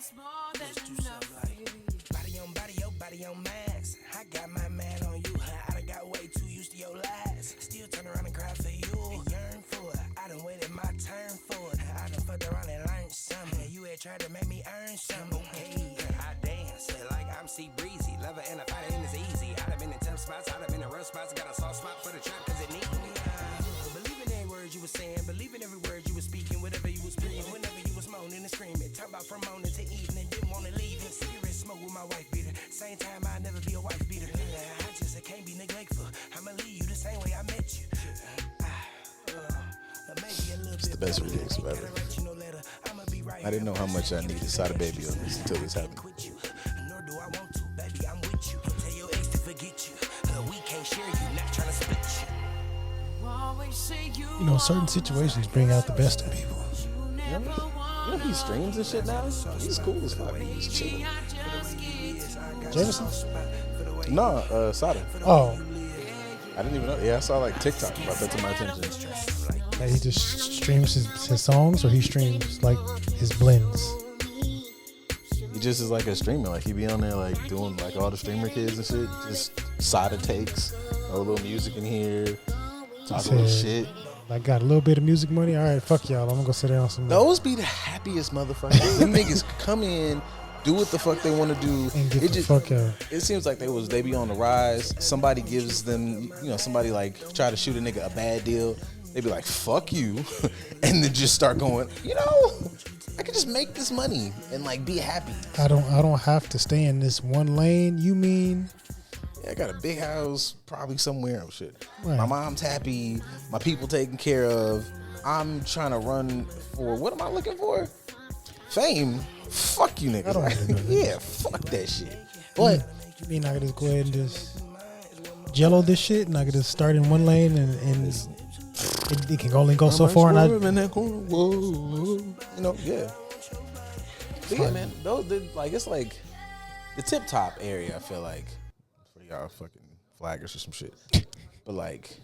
Let's do something like body on max. I got my man on you. I done got way too used to your lies. Still turn around and cry for you. And yearn for it. I done waited my turn for it. I done fucked around and learned something. You had tried to make me earn something. Okay, I dance like I'm C Breezy. Love her and I find it and it's easy. I done been in tough spots. I done been in rough spots. Got a soft spot for the trap cause it needs me. Believe in every word you were saying. Believe in every word you were speaking. Whatever you was breathing. Whenever you was moaning and screaming. Talk about from morning to evening. Didn't want to leave it. Cigarette smoke with my wife beater. Same time I never be a wife beater. I can't be neglectful. I'ma leave you the same way I met you. It's the best remix ever. I didn't know how much I needed Sada Baby on this until this happened. Nor do I want to, baby, I'm with you. Tell your ex to forget you. We can't share you, not trying to split you. You know, certain situations bring out the best in people. You know he streams and shit now? He's cool as fuck. He's chilling. Jameson? No, Sada. Oh, I didn't even know. Yeah, I saw like TikTok about that to my attention. that he just streams his songs, or he streams like his blends. He just is like a streamer. Like he be on there like doing like all the streamer kids and shit. Just Sada takes a little music in here, talk a little shit. Like got a little bit of music money. All right, fuck y'all. I'm gonna go sit down somewhere. Those be the happiest motherfuckers. Them niggas come in, do what the fuck they want to do. And get it the just, fuck out. It seems like they be on the rise. Somebody gives them, somebody like try to shoot a nigga a bad deal. They be like, fuck you. And then just start going, I could just make this money and like be happy. I don't have to stay in this one lane. You mean? Yeah, I got a big house, probably somewhere. Oh shit. Right. My mom's happy. My people taken care of. I'm trying to run for, what am I looking for? Fame. Fuck you niggas. Yeah, fuck that shit. But You mean I could just go ahead and just jello this shit, and I could just start in one lane, and it can only go so far, and yeah. But yeah, man. It's like the tip top area. I feel like for y'all fucking flaggers or some shit. But like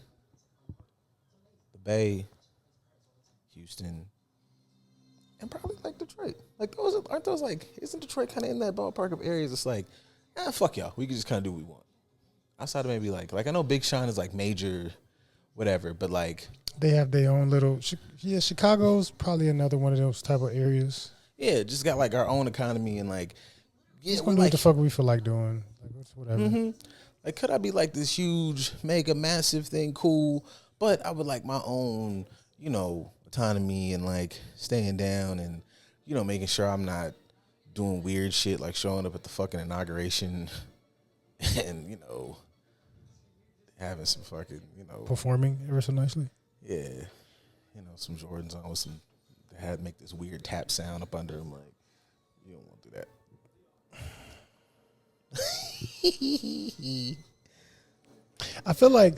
the Bay, Houston, and probably like Detroit. Like aren't those like, isn't Detroit kind of in that ballpark of areas? It's like, fuck y'all. We can just kind of do what we want. Outside of maybe like I know Big Sean is like major, whatever, but like they have their own little. Yeah, Chicago's probably another one of those type of areas. Yeah, just got like our own economy and like, Just gonna do what the fuck we feel like doing. Like whatever. Mm-hmm. Like, could I be like this huge, mega, massive thing? Cool, but I would like my own, autonomy and like staying down and making sure I'm not doing weird shit like showing up at the fucking inauguration and having some fucking Performing ever so nicely. Yeah, some Jordans on with some. They had make this weird tap sound up under them. Like, you don't want to do that. I feel like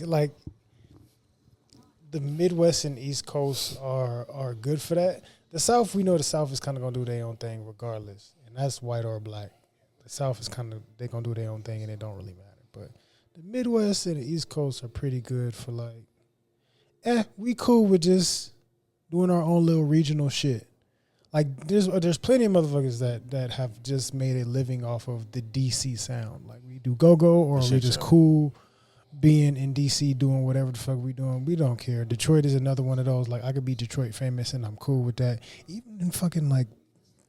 the Midwest and East Coast are good for that. The South, we know the South is kind of gonna do their own thing regardless, and that's white or black. The South is they gonna do their own thing, and it don't really matter. But the Midwest and the East Coast are pretty good for like, we cool with just doing our own little regional shit. Like there's plenty of motherfuckers that have just made a living off of the DC sound. Like we do go-go, or we just cool being in DC doing whatever the fuck we doing. We don't care. Detroit is another one of those. Like I could be Detroit famous and I'm cool with that. Even in fucking like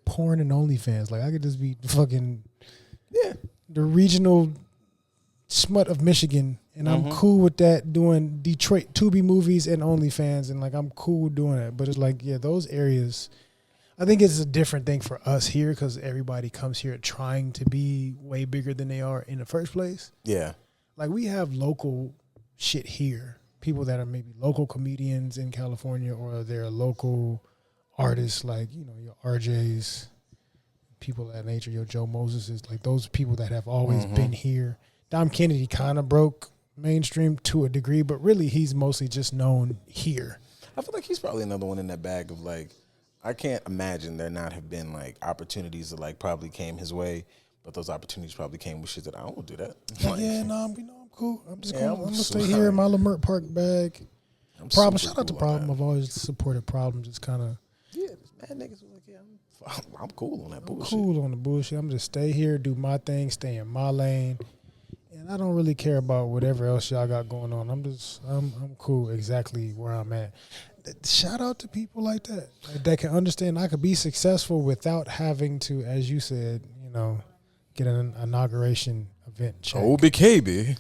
porn and OnlyFans. Like I could just be fucking the regional smut of Michigan, and I'm cool with that, doing Detroit Tubi movies and OnlyFans, and like I'm cool doing that. But it's like, those areas, I think it's a different thing for us here because everybody comes here trying to be way bigger than they are in the first place. Yeah. Like we have local shit here. People that are maybe local comedians in California, or they're local artists like, your RJs, people of that nature, your Joe Moseses, like those people that have always been here. Dom Kennedy kind of broke mainstream to a degree, but really he's mostly just known here. I feel like he's probably another one in that bag of like, I can't imagine there not have been like opportunities that like probably came his way, but those opportunities probably came with shit that I don't do that. Like, I'm cool. I'm gonna stay here in my Lamert Park bag. Problem. Shout out to Problem. I've always supported Problem. Just kind of mad niggas were like, yeah, I'm cool on that bullshit. Cool on the bullshit. I'm just stay here, do my thing, stay in my lane. And I don't really care about whatever else y'all got going on. I'm cool exactly where I'm at. Shout out to people like that can understand I could be successful without having to, as you said, get an inauguration event check. Oh, BKB.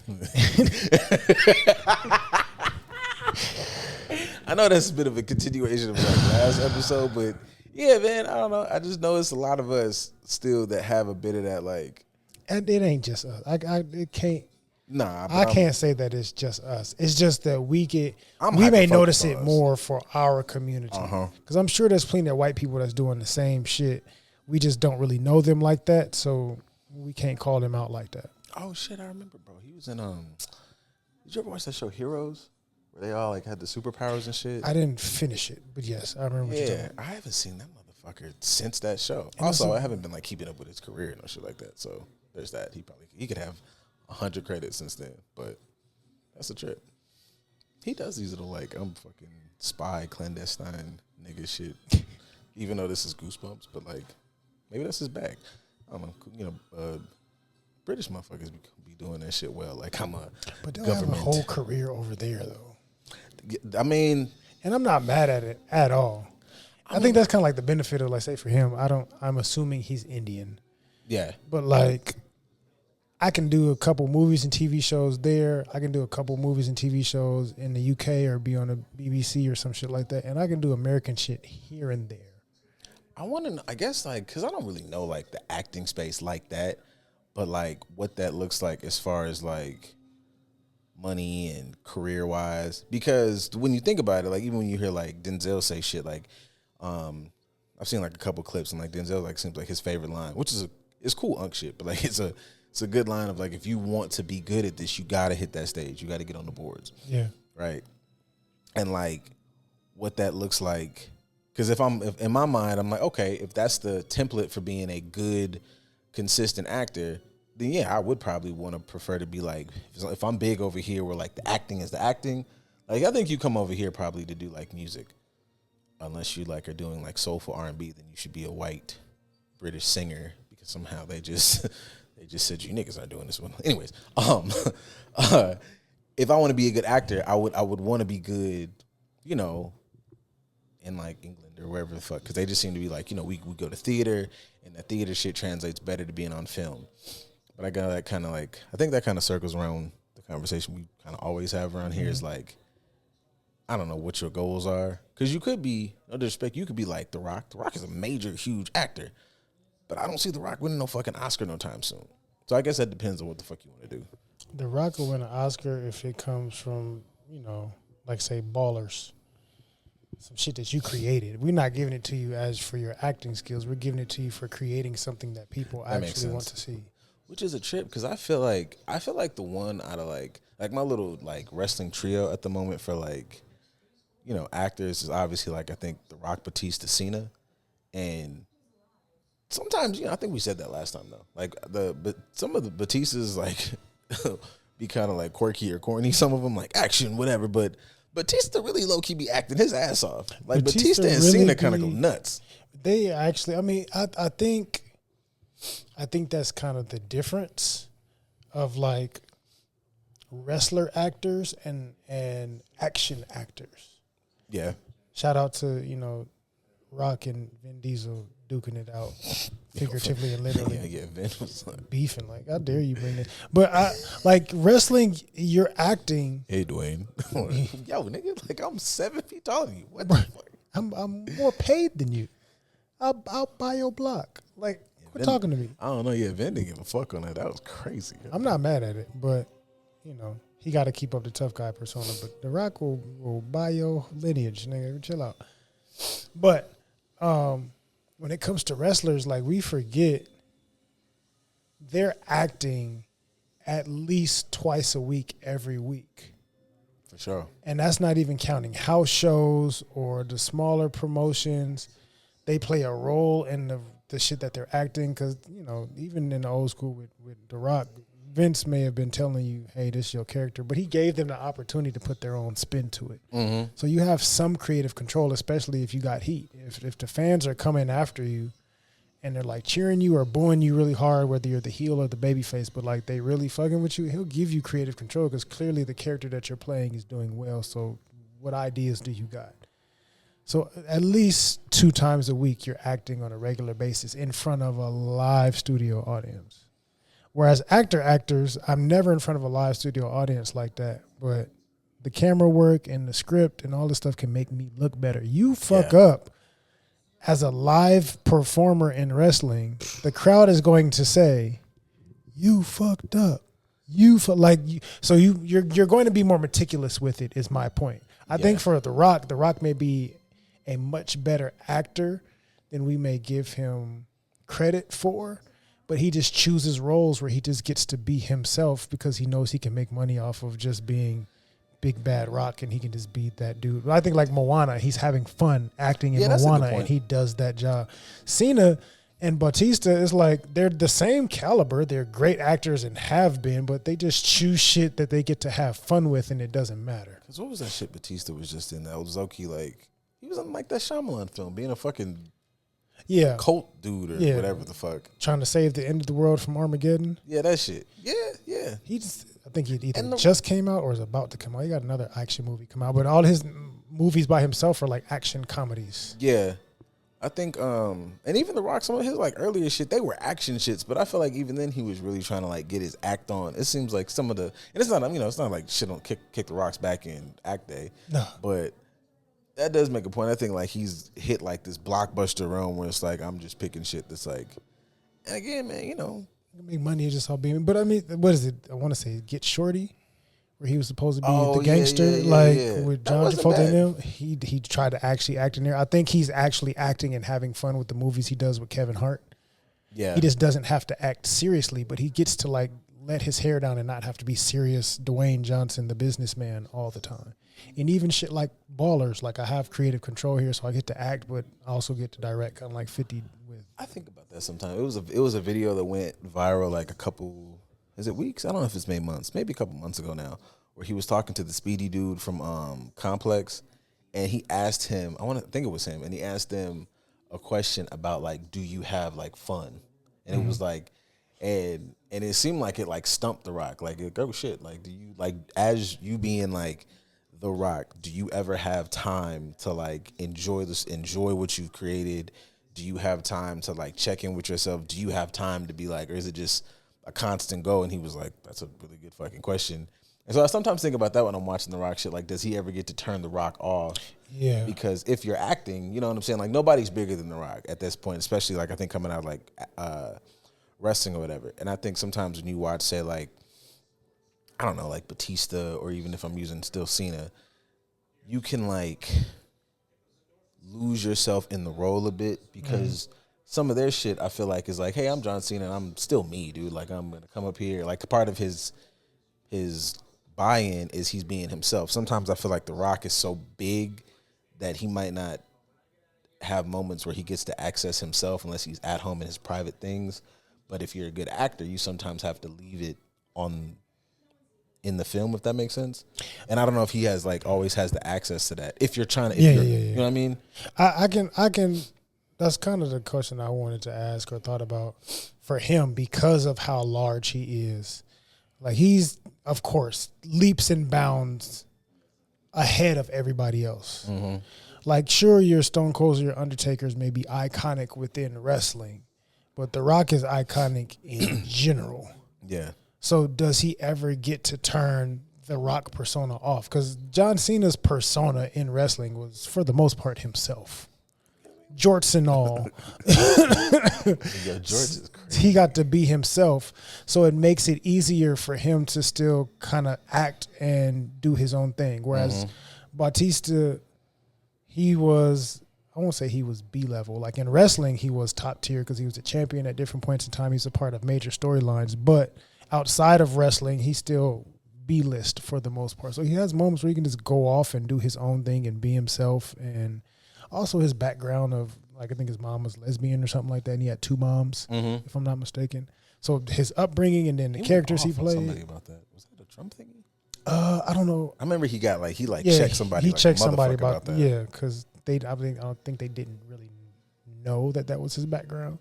I know that's a bit of a continuation of like last episode, but yeah, man, I don't know. I just know it's a lot of us still that have a bit of that, like. And it ain't just us. It can't. Nah, I can't say that it's just us. It's just that we may notice it more for our community. Because I'm sure there's plenty of white people that's doing the same shit. We just don't really know them like that, so we can't call them out like that. Oh shit, I remember, bro. He was in Did you ever watch that show Heroes, where they all like had the superpowers and shit? I didn't finish it, but yes, I remember. What you're talking about. I haven't seen that motherfucker since that show. And also, I haven't been like keeping up with his career and shit like that. So there's that. He could have 100 credits since then, but that's a trip. He does these little like I'm fucking spy clandestine nigga shit. Even though this is Goosebumps, but like maybe that's his bag. I don't know. British motherfuckers be doing that shit well. Like I'm a but they'll government. have a whole career over there though. I mean, and I'm not mad at it at all. I think that's kind of like the benefit of, like, say for him. I'm assuming he's Indian. Yeah, but like, I can do a couple movies and TV shows there. I can do a couple movies and TV shows in the UK or be on a BBC or some shit like that. And I can do American shit here and there. I want to know, I guess, like, because I don't really know, like, the acting space like that. But, like, what that looks like as far as, like, money and career-wise. Because when you think about it, like, even when you hear, like, Denzel say shit, like, I've seen, like, a couple clips, and, like, Denzel, like, seems like his favorite line, which is it's cool unk shit, but, like, it's a good line of, like, if you want to be good at this, you got to hit that stage. You got to get on the boards. Yeah. Right? And, like, what that looks like. Because if in my mind, I'm like, okay, if that's the template for being a good, consistent actor, then, yeah, I would probably want to prefer to be, like, if I'm big over here where, like, the acting is the acting, like, I think you come over here probably to do, like, music. Unless you, like, are doing, like, soulful R&B, then you should be a white British singer because somehow they just said you niggas aren't doing this one. Anyways, if I want to be a good actor, I would want to be good, in, like, England or wherever the fuck, because they just seem to be like, we go to theater, and the theater shit translates better to being on film. But I got that kind of, like, I think that kind of circles around the conversation we kind of always have around here is, like, I don't know what your goals are, because you could be, no disrespect, you could be like The Rock. The Rock is a major, huge actor, but I don't see The Rock winning no fucking Oscar no time soon. So I guess that depends on what the fuck you want to do. The Rock will win an Oscar if it comes from, like, say, Ballers. Some shit that you created. We're not giving it to you as for your acting skills. We're giving it to you for creating something that people actually want to see. Which is a trip, because I feel like the one out of like my little, like, wrestling trio at the moment for, like, actors is obviously, like, I think The Rock, Batista, Cena, and sometimes, I think we said that last time though. Like some of the Batistas, like, be kind of like quirky or corny. Some of them like action, whatever. But Batista really low key be acting his ass off. Like Batista and really Cena kind of go nuts. They actually, I mean, I think that's kind of the difference of, like, wrestler actors and action actors. Yeah. Shout out to, Rock and Vin Diesel duking it out, figuratively and literally. Yeah, Vin was like beefing. Like, how dare you bring this? But like wrestling, you're acting. Hey, Dwayne. Yo, nigga, like, I'm 7 feet taller than you. What the fuck? I'm more paid than you. I'll buy your block. Like, quit talking to me. I don't know. Yeah, Vin didn't give a fuck on that. That was crazy. I'm not mad at it, but he got to keep up the tough guy persona. But The Rock will buy your lineage, nigga. Chill out. But when it comes to wrestlers, like, we forget they're acting at least twice a week, every week. For sure. And that's not even counting house shows or the smaller promotions. They play a role in the shit that they're acting because, even in the old school with The Rock, Vince may have been telling you, hey, this is your character, but he gave them the opportunity to put their own spin to it. Mm-hmm. So you have some creative control, especially if you got heat. If the fans are coming after you and they're like cheering you or booing you really hard, whether you're the heel or the babyface, but like they really fucking with you, he'll give you creative control because clearly the character that you're playing is doing well. So what ideas do you got? So at least 2 times a week, you're acting on a regular basis in front of a live studio audience. Whereas actors, I'm never in front of a live studio audience like that. But the camera work and the script and all this stuff can make me look better. You fuck up as a live performer in wrestling, the crowd is going to say, "You fucked up." So you're going to be more meticulous with it. Is my point. I think for The Rock may be a much better actor than we may give him credit for. But he just chooses roles where he just gets to be himself because he knows he can make money off of just being Big Bad Rock and he can just be that dude. But I think like Moana, he's having fun acting in Moana and he does that job. Cena and Bautista is like, they're the same caliber. They're great actors and have been, but they just choose shit that they get to have fun with and it doesn't matter. Because what was that shit Bautista was just in? That was Zoki, like, he was in like that Shyamalan film, being a fucking cult dude or whatever the fuck. Trying to save the end of the world from Armageddon. Yeah, that shit. Yeah. I think he either just came out or is about to come out. He got another action movie come out, but all his movies by himself are like action comedies. Yeah. I think, and even The Rock, some of his like earlier shit, they were action shits, but I feel like even then he was really trying to like get his act on. It seems like some of the, and it's not, it's not like shit on kick The Rock's back in act day. No. But that does make a point. I think like he's hit like this blockbuster realm where it's like I'm just picking shit that's like, and again, man, you can make money just all being. But I mean, what is it? I want to say Get Shorty, where he was supposed to be the gangster, with John Travolta and him. He tried to actually act in there. I think he's actually acting and having fun with the movies he does with Kevin Hart. Yeah, he just doesn't have to act seriously, but he gets to like let his hair down and not have to be serious Dwayne Johnson, the businessman, all the time. And even shit like Ballers, like I have creative control here, so I get to act, but I also get to direct, kind of like 50 with. I think about that sometimes. It was a video that went viral like a couple, is it weeks? I don't know if it's maybe a couple months ago now, where he was talking to the Speedy dude from Complex, and he asked him, I think it was him, and he asked them a question about like, do you have like fun? And it was like, and it seemed like it like stumped The Rock, like, oh shit, like do you like, as you being like The Rock, do you ever have time to like enjoy what you've created? Do you have time to like check in with yourself? Do you have time to be like, or is it just a constant go? And he was like, that's a really good fucking question. And so I sometimes think about that when I'm watching The Rock shit. Like, does he ever get to turn The Rock off? Yeah. Because if you're acting, you know what I'm saying? Like, nobody's bigger than The Rock at this point, especially like I think coming out of like wrestling or whatever. And I think sometimes when you watch, say, like, I don't know, like Batista, or even if I'm using still Cena, you can like lose yourself in the role a bit because some of their shit I feel like is like, hey, I'm John Cena and I'm still me, dude. Like I'm gonna come up here. Like part of his buy-in is he's being himself. Sometimes I feel like The Rock is so big that he might not have moments where he gets to access himself unless he's at home in his private things. But if you're a good actor, you sometimes have to leave it on in the film, if that makes sense. And I don't know if he has like always has the access to that. If you're trying to, you know what I mean? I can. That's kind of the question I wanted to ask or thought about for him because of how large he is. Like he's, of course, leaps and bounds ahead of everybody else. Mm-hmm. Like sure, your Stone Colds or your Undertakers may be iconic within wrestling, but The Rock is iconic in general. Yeah. So does he ever get to turn the Rock persona off? Because John Cena's persona in wrestling was, for the most part, himself. Jorts and all. Yo, George is crazy. He got to be himself. So it makes it easier for him to still kind of act and do his own thing. Whereas Bautista, he was, I won't say he was B-level. Like in wrestling, he was top tier because he was a champion at different points in time. He's a part of major storylines. But outside of wrestling, he's still B-list for the most part. So he has moments where he can just go off and do his own thing and be himself. And also his background of, like, I think his mom was lesbian or something like that, and he had 2 moms, if I'm not mistaken. So his upbringing and then the characters he played. Somebody about that. Was that a Trump thingy? I don't know. I remember he got checked somebody. He like checked somebody about that. Yeah, because I don't think they didn't really know that was his background.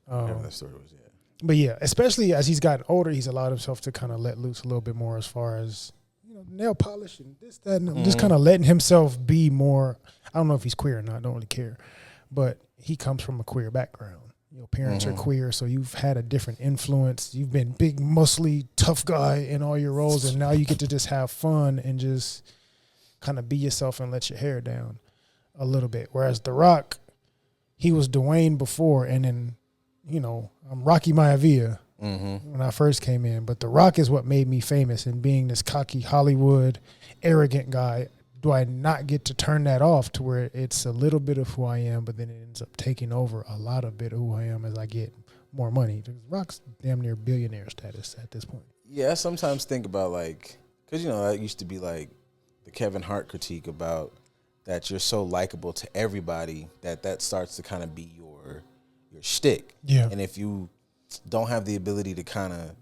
Whatever that story was. Yeah. But yeah, especially as he's gotten older, he's allowed himself to kind of let loose a little bit more as far as nail polish and this, that, and just kind of letting himself be more. I don't know if he's queer or not. I don't really care, but he comes from a queer background. Your parents are queer, so you've had a different influence. You've been big, muscly, tough guy in all your roles, and now you get to just have fun and just kind of be yourself and let your hair down a little bit. Whereas The Rock, he was Dwayne before, and then, I'm Rocky Maivia when I first came in. But The Rock is what made me famous, and being this cocky Hollywood, arrogant guy. Do I not get to turn that off to where it's a little bit of who I am, but then it ends up taking over a lot of bit of who I am as I get more money? Rock's damn near billionaire status at this point. Yeah, I sometimes think about because that used to be like the Kevin Hart critique about that you're so likable to everybody that starts to kind of be your shtick. Yeah. And if you don't have the ability to kind of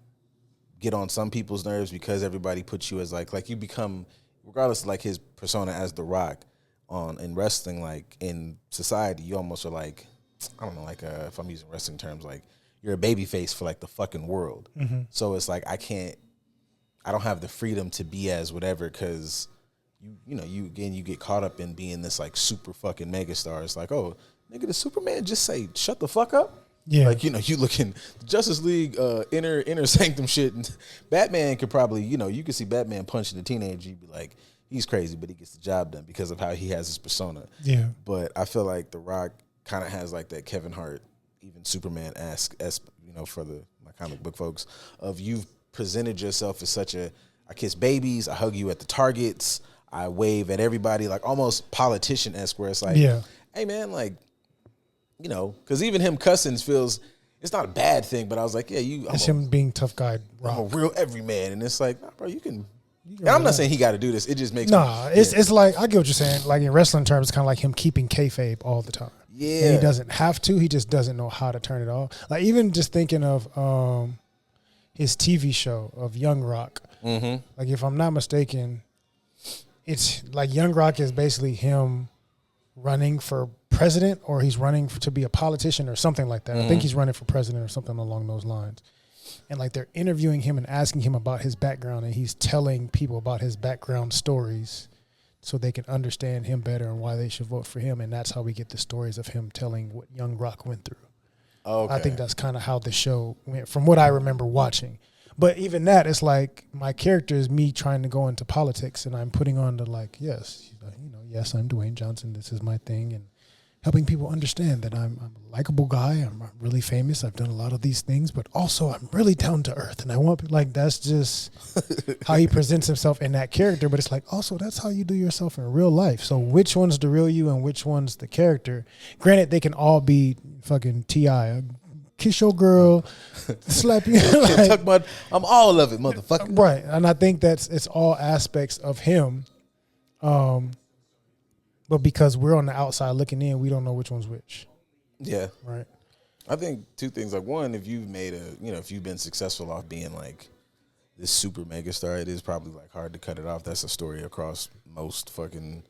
get on some people's nerves because everybody puts you as like you become, regardless of like his persona as The Rock in wrestling, like in society, you almost are like, I don't know, like if I'm using wrestling terms, like you're a baby face for like the fucking world. So it's like I don't have the freedom to be as whatever because you get caught up in being this like super fucking megastar. It's like, oh, nigga, the Superman just say shut the fuck up? Yeah. Like, you look in Justice League inner sanctum shit, and Batman could probably, you could see Batman punching a teenager, you'd be like, he's crazy, but he gets the job done because of how he has his persona. Yeah. But I feel like The Rock kind of has like that Kevin Hart, even Superman-esque, for my comic book folks, of you've presented yourself as such I kiss babies, I hug you at the Targets, I wave at everybody, like almost politician-esque, where it's like, hey man, like, because even him cussing feels, it's not a bad thing, but I was like, it's him being tough guy. I'm a real everyman, and it's like, nah, bro, you can. And I'm not saying he got to do this. It just makes it's like, I get what you're saying. Like in wrestling terms, it's kind of like him keeping kayfabe all the time. Yeah, and he doesn't have to. He just doesn't know how to turn it off. Like even just thinking of his TV show of Young Rock. Like if I'm not mistaken, it's like Young Rock is basically him running for president, or he's running to be a politician or something like that. I think he's running for president or something along those lines. And like they're interviewing him and asking him about his background, and he's telling people about his background stories so they can understand him better and why they should vote for him. And that's how we get the stories of him telling what Young Rock went through. Okay. I think that's kind of how the show went from what I remember watching. But even that, it's like my character is me trying to go into politics, and I'm putting on the like, yes, yes, I'm Dwayne Johnson. This is my thing, and helping people understand that I'm a likable guy. I'm really famous. I've done a lot of these things, but also I'm really down to earth. And I want, like, that's just how he presents himself in that character. But it's like, also, that's how you do yourself in real life. So which one's the real you and which one's the character? Granted, they can all be fucking T.I. Kiss your girl, slap you. Like, I'm all of it, motherfucker. Right. And I think it's all aspects of him. But because we're on the outside looking in, we don't know which one's which. Yeah. Right. I think two things. Like one, if you've made if you've been successful off being like this super mega star, it is probably like hard to cut it off. That's a story across most fucking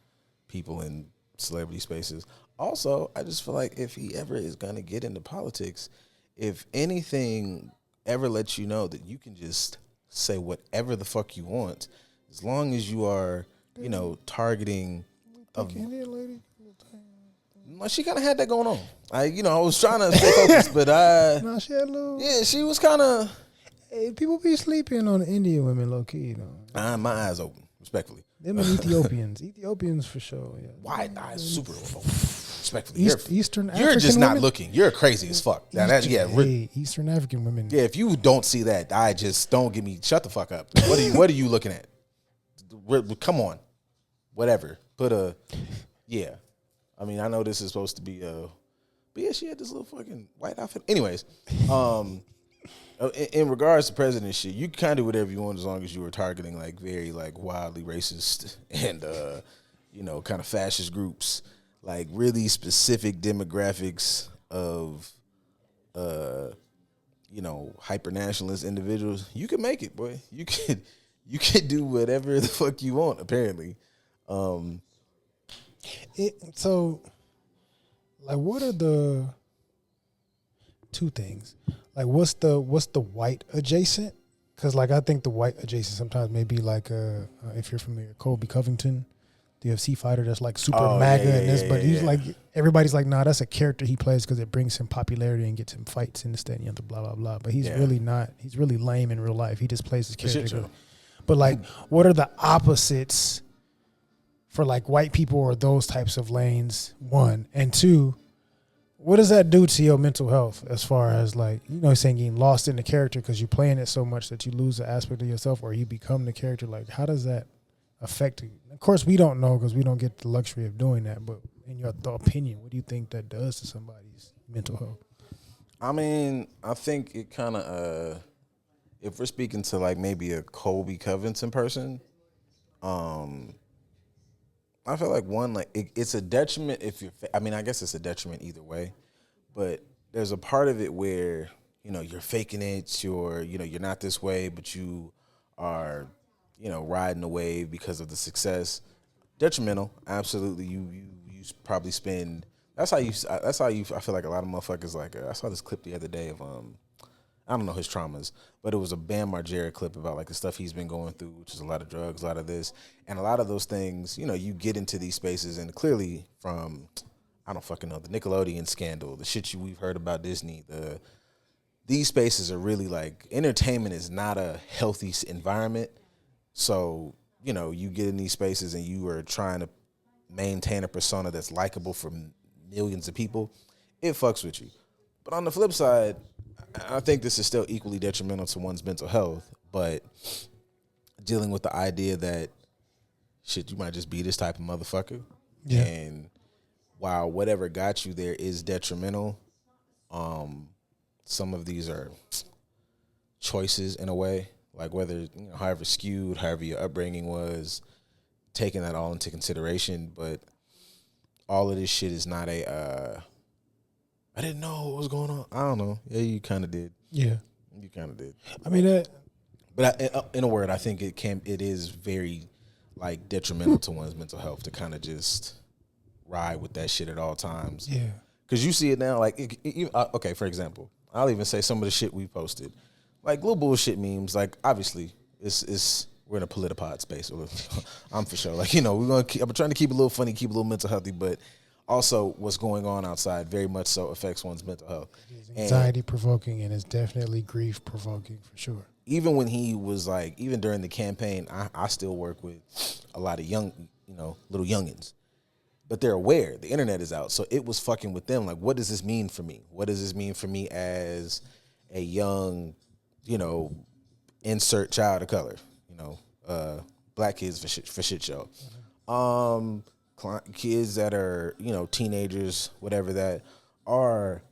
people in celebrity spaces. Also, I just feel like if he ever is going to get into politics, if anything ever lets you know that you can just say whatever the fuck you want, as long as you are, targeting Indian lady. Well, she kind of had that going on. I was trying to stay focused, but No, she had a little. Yeah, she was kind of. Hey, people be sleeping on the Indian women, low key, My eyes open, respectfully. Them and Ethiopians for sure. Yeah. Wide eyes, super respectfully. Eastern African you're just women? not looking. You're crazy as fuck. Eastern African women. Yeah, if you don't see that, don't give me. Shut the fuck up. What are you looking at? Come on, whatever. Yeah. I mean, I know this is supposed to be but yeah, she had this little fucking white outfit. Anyways, in regards to president shit, you can kind of do whatever you want as long as you were targeting like very like wildly racist and kind of fascist groups, like really specific demographics of hyper nationalist individuals, you can make it, boy. You can do whatever the fuck you want, apparently. So, like, what are the two things? Like, what's the white adjacent? Because, like, I think the white adjacent sometimes may be like, if you're familiar, Colby Covington, the UFC fighter that's like super MAGA and this, but he's like, everybody's like, nah, that's a character he plays because it brings him popularity and gets him fights in the stadium, blah, blah, blah. But he's really not, he's really lame in real life. He just plays his character. But, like, what are the opposites for, like, white people or those types of lanes, one? And two, what does that do to your mental health as far as, like, saying getting lost in the character because you're playing it so much that you lose the aspect of yourself or you become the character? Like, how does that affect you? Of course, we don't know because we don't get the luxury of doing that. But in your opinion, what do you think that does to somebody's mental health? I mean, I think it kind of, if we're speaking to like maybe a Colby Covington person, I feel like one, like it's a detriment if you're. I mean, I guess it's a detriment either way, but there's a part of it where you're faking it. You're not this way, but you are. Riding the wave because of the success. Detrimental, absolutely. You probably spend. That's how you. I feel like a lot of motherfuckers like. I saw this clip the other day of I don't know his traumas, but it was a Bam Margera clip about like the stuff he's been going through, which is a lot of drugs, a lot of this, and a lot of those things. You get into these spaces, and clearly from I don't fucking know the Nickelodeon scandal, the shit we've heard about Disney, these spaces are really like entertainment is not a healthy environment. So, you get in these spaces and you are trying to maintain a persona that's likable for millions of people. It fucks with you. But on the flip side, I think this is still equally detrimental to one's mental health. But dealing with the idea that, shit, you might just be this type of motherfucker. Yeah. And while whatever got you there is detrimental, some of these are choices in a way. Like whether, however skewed, however your upbringing was, taking that all into consideration. But all of this shit is not I didn't know what was going on. I don't know. Yeah, you kind of did. Yeah. You kind of did. I mean, but in a word, I think it is very, like, detrimental to one's mental health to kind of just ride with that shit at all times. Yeah. Because you see it now, like, okay, for example, I'll even say some of the shit we posted. Like little bullshit memes, like obviously we're in a PolitiPod space. I'm for sure. Like, I'm trying to keep it a little funny, keep it a little mental healthy, but also what's going on outside very much so affects one's mental health. It's anxiety provoking and it's definitely grief provoking for sure. Even when he was like, even during the campaign, I still work with a lot of young, little youngins. But they're aware. The internet is out. So it was fucking with them. Like, what does this mean for me? What does this mean for me as a young, insert child of color, black kids for shit show. Kids that are, teenagers, whatever that are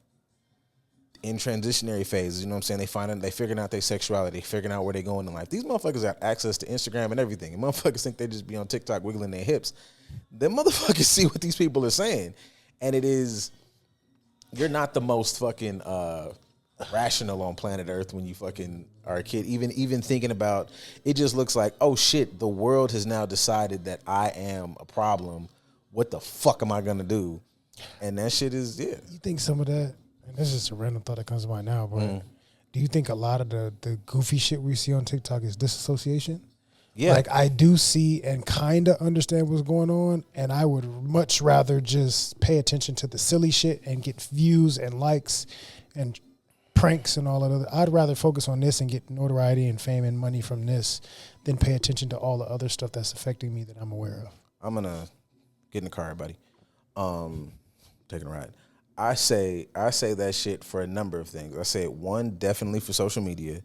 in transitionary phases, you know what I'm saying? They figuring out their sexuality, figuring out where they going in life. These motherfuckers have access to Instagram and everything. And motherfuckers think they just be on TikTok wiggling their hips. Them motherfuckers see what these people are saying. And you're not the most fucking rational on planet Earth when you fucking are a kid. Even thinking about it just looks like, oh shit, the world has now decided that I am a problem. What the fuck am I gonna do? And that shit is You think some of that, and this is just a random thought that comes to mind now, but do you think a lot of the goofy shit we see on TikTok is disassociation? Yeah. Like I do see and kind of understand what's going on, and I would much rather just pay attention to the silly shit and get views and likes and pranks and all that other. I'd rather focus on this and get notoriety and fame and money from this than pay attention to all the other stuff that's affecting me that I'm aware of. I'm gonna get in the car, buddy. Taking a ride. I say that shit for a number of things. I say it, one, definitely for social media,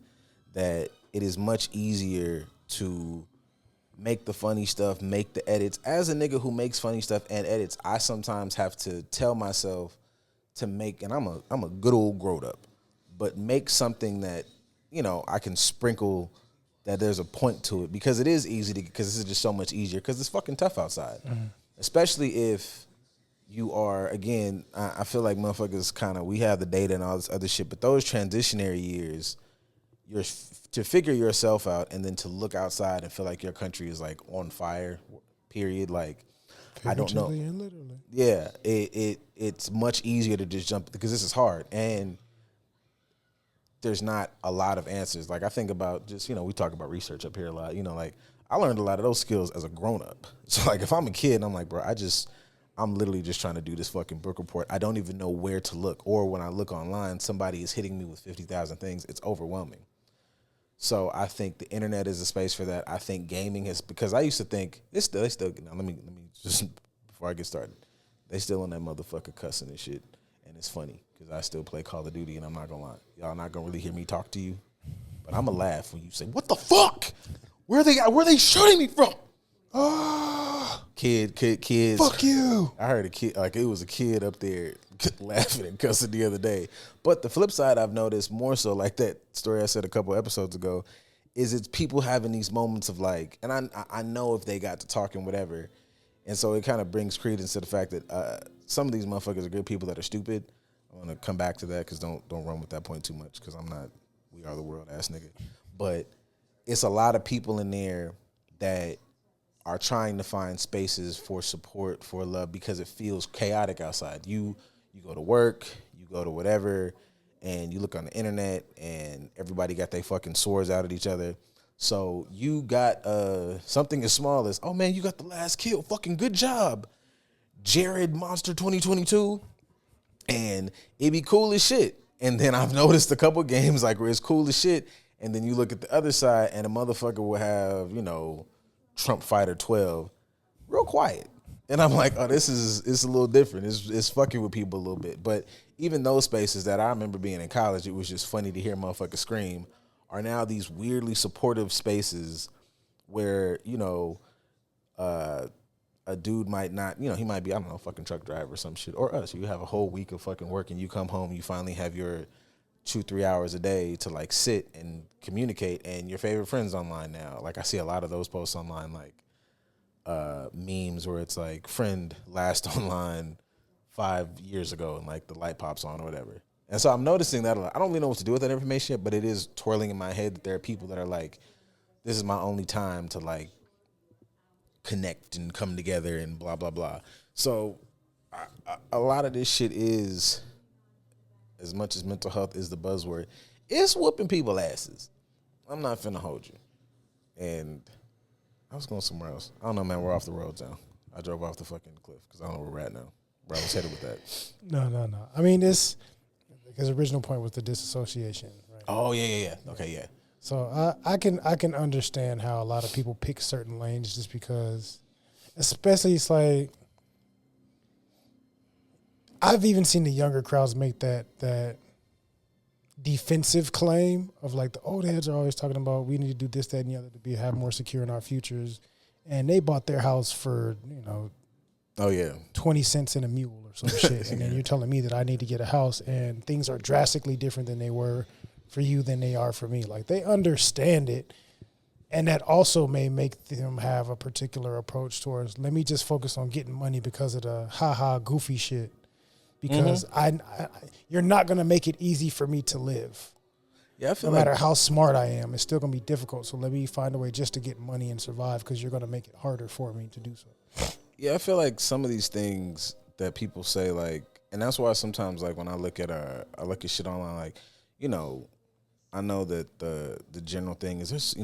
that it is much easier to make the funny stuff, make the edits. As a nigga who makes funny stuff and edits, I sometimes have to tell myself to make, and I'm a good old growed up, but make something that, I can sprinkle that there's a point to it, because it is easy because this is just so much easier because it's fucking tough outside. Mm-hmm. Especially if you are, again, I feel like motherfuckers kind of, we have the data and all this other shit, but those transitionary years, you're to figure yourself out and then to look outside and feel like your country is like on fire, period. Like, I don't know. And literally. Yeah, it's much easier to just jump because this is hard and there's not a lot of answers. Like I think about just, we talk about research up here a lot, like I learned a lot of those skills as a grown up. So like if I'm a kid, I'm like, bro, I'm literally just trying to do this fucking book report. I don't even know where to look. Or when I look online, somebody is hitting me with 50,000 things. It's overwhelming. So I think the internet is a space for that. I think gaming is, because I used to think they still now let me just before I get started. They still on that motherfucker cussing and shit. And it's funny because I still play Call of Duty and I'm not gonna lie. Y'all not gonna really hear me talk to you. But I'ma laugh when you say, "What the fuck? Where they shooting me from?" Oh, kids. Fuck you. I heard a kid, like it was a kid up there laughing and cussing the other day. But the flip side I've noticed more so, like that story I said a couple episodes ago, is it's people having these moments of like, and I know if they got to talking whatever, and so it kind of brings credence to the fact that some of these motherfuckers are good people that are stupid. I want to come back to that because don't run with that point too much because I'm not we are the world ass nigga. But it's a lot of people in there that are trying to find spaces for support, for love, because it feels chaotic outside. You go to work, you go to whatever, and you look on the internet, and everybody got their fucking swords out at each other. So you got something as small as, oh man, you got the last kill, fucking good job, Jared Monster 2022, and it be cool as shit. And then I've noticed a couple games like where it's cool as shit, and then you look at the other side, and a motherfucker will have, Trump Fighter 12, real quiet. And I'm like, oh, it's a little different. It's fucking with people a little bit. But even those spaces that I remember being in college, it was just funny to hear motherfuckers scream, are now these weirdly supportive spaces where, a dude might not, he might be, I don't know, fucking truck driver or some shit, or us. You have a whole week of fucking work and you come home, you finally have your 2-3 hours a day to like sit and communicate, and your favorite friend's online now. Like I see a lot of those posts online, like memes where it's like friend last online 5 years ago and like the light pops on or whatever. And so I'm noticing that a lot. I don't really know what to do with that information yet, but it is twirling in my head that there are people that are like, this is my only time to like connect and come together and blah, blah, blah. So a lot of this shit is, as much as mental health is the buzzword, it's whooping people asses. I'm not finna hold you. And I was going somewhere else. I don't know, man. We're off the road now. I drove off the fucking cliff because I don't know where we're at now. Where I was headed with that. No. I mean, because the original point was the disassociation. Right? Oh, yeah. Okay, yeah. So I can understand how a lot of people pick certain lanes just because, especially it's like, I've even seen the younger crowds make that defensive claim of like the old heads are always talking about we need to do this, that, and the other to have more secure in our futures, and they bought their house for 20 cents in a mule or some shit, and then you're telling me that I need to get a house and things are drastically different than they were for you than they are for me. Like they understand it, and that also may make them have a particular approach towards let me just focus on getting money because of the goofy shit. Because you're not going to make it easy for me to live. Yeah, I feel no matter how smart I am, it's still going to be difficult. So let me find a way just to get money and survive because you're going to make it harder for me to do so. Yeah, I feel like some of these things that people say, like, and that's why sometimes, like, when I look at shit online, like, I know that the general thing is just,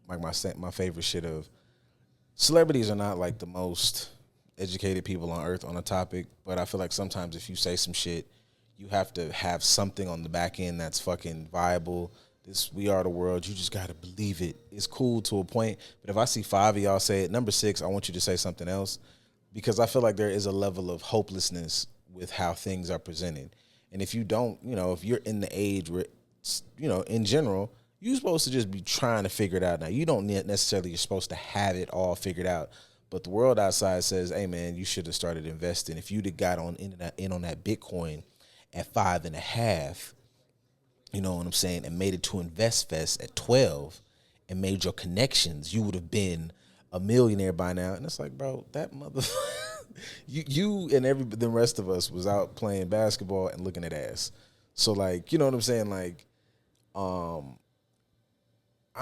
like my favorite shit of celebrities are not like the most educated people on earth on a topic, but I feel like sometimes if you say some shit, you have to have something on the back end that's fucking viable. We are the world. You just got to believe it. It's cool to a point, but if I see 5 of y'all say it, number 6, I want you to say something else, because I feel like there is a level of hopelessness with how things are presented. And if you don't, if you're in the age where, in general, you're supposed to just be trying to figure it out. Now, you don't necessarily, you're supposed to have it all figured out. But the world outside says, hey, man, you should have started investing. If you'd have got in on that Bitcoin at 5.5, you know what I'm saying, and made it to InvestFest at 12 and made your connections, you would have been a millionaire by now. And it's like, bro, that you and the rest of us was out playing basketball and looking at ass. So like, you know what I'm saying? Like, I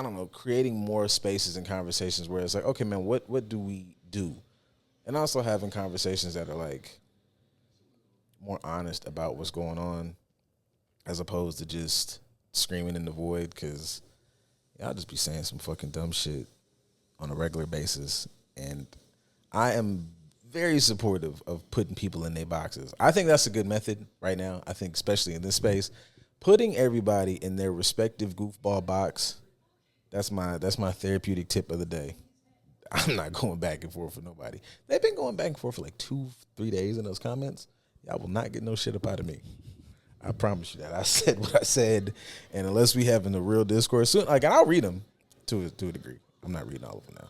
don't know, creating more spaces and conversations where it's like, okay, man, what do we do? And also having conversations that are like more honest about what's going on, as opposed to just screaming in the void. Because I'll just be saying some fucking dumb shit on a regular basis, and I am very supportive of putting people in their boxes. I think that's a good method right now. I think especially in this space, putting everybody in their respective goofball box. That's my therapeutic tip of the day. I'm not going back and forth with nobody. They've been going back and forth for like 2-3 days in those comments. Y'all will not get no shit up out of me. I promise you that. I said what I said, and unless we having a real discourse soon, like, and I'll read them to a degree. I'm not reading all of them now.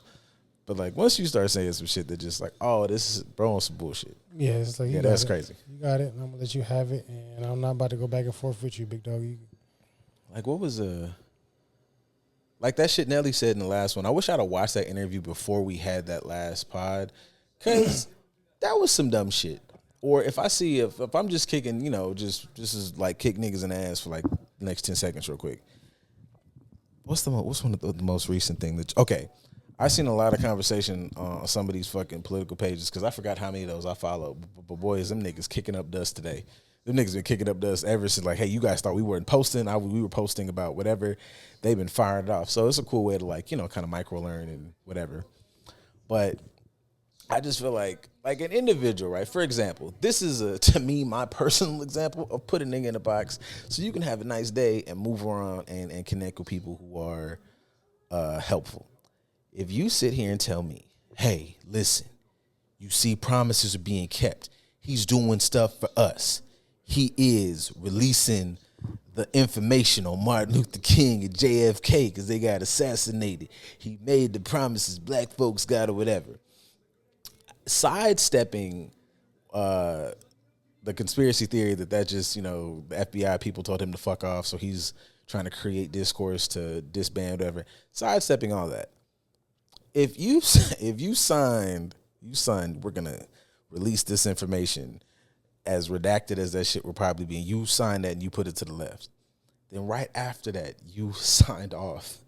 But like, once you start saying some shit that just like, oh, this is bro on some bullshit. Yeah, it's like, that's crazy. You got it, and I'm gonna let you have it, and I'm not about to go back and forth with you, big dog. Like, what was like that shit Nelly said in the last one. I wish I'd have watched that interview before we had that last pod, because that was some dumb shit. Or if I see if I'm just kicking, you know, just is like kick niggas in the ass for like the next 10 seconds real quick. What's one of the most recent thing that, okay, I seen a lot of conversation on some of these fucking political pages, because I forgot how many of those I follow. But boys, them niggas kicking up dust today. Them niggas been kicking up dust ever since, like, hey, you guys thought we weren't posting. We were posting about whatever. They've been firing it off. So it's a cool way to, like, you know, kind of micro learn and whatever. But I just feel like an individual, right? For example, this is to me, my personal example of putting a nigga in a box so you can have a nice day and move around and connect with people who are helpful. If you sit here and tell me, hey, listen, you see promises are being kept. He's doing stuff for us. He is releasing the information on Martin Luther King and JFK because they got assassinated. He made the promises black folks got or whatever. Sidestepping the conspiracy theory that just, you know, the FBI people told him to fuck off, so he's trying to create discourse to disband whatever. Sidestepping all that. If you signed, we're gonna release this information, as redacted as that shit will probably be, and you signed that and you put it to the left. Then right after that, you signed off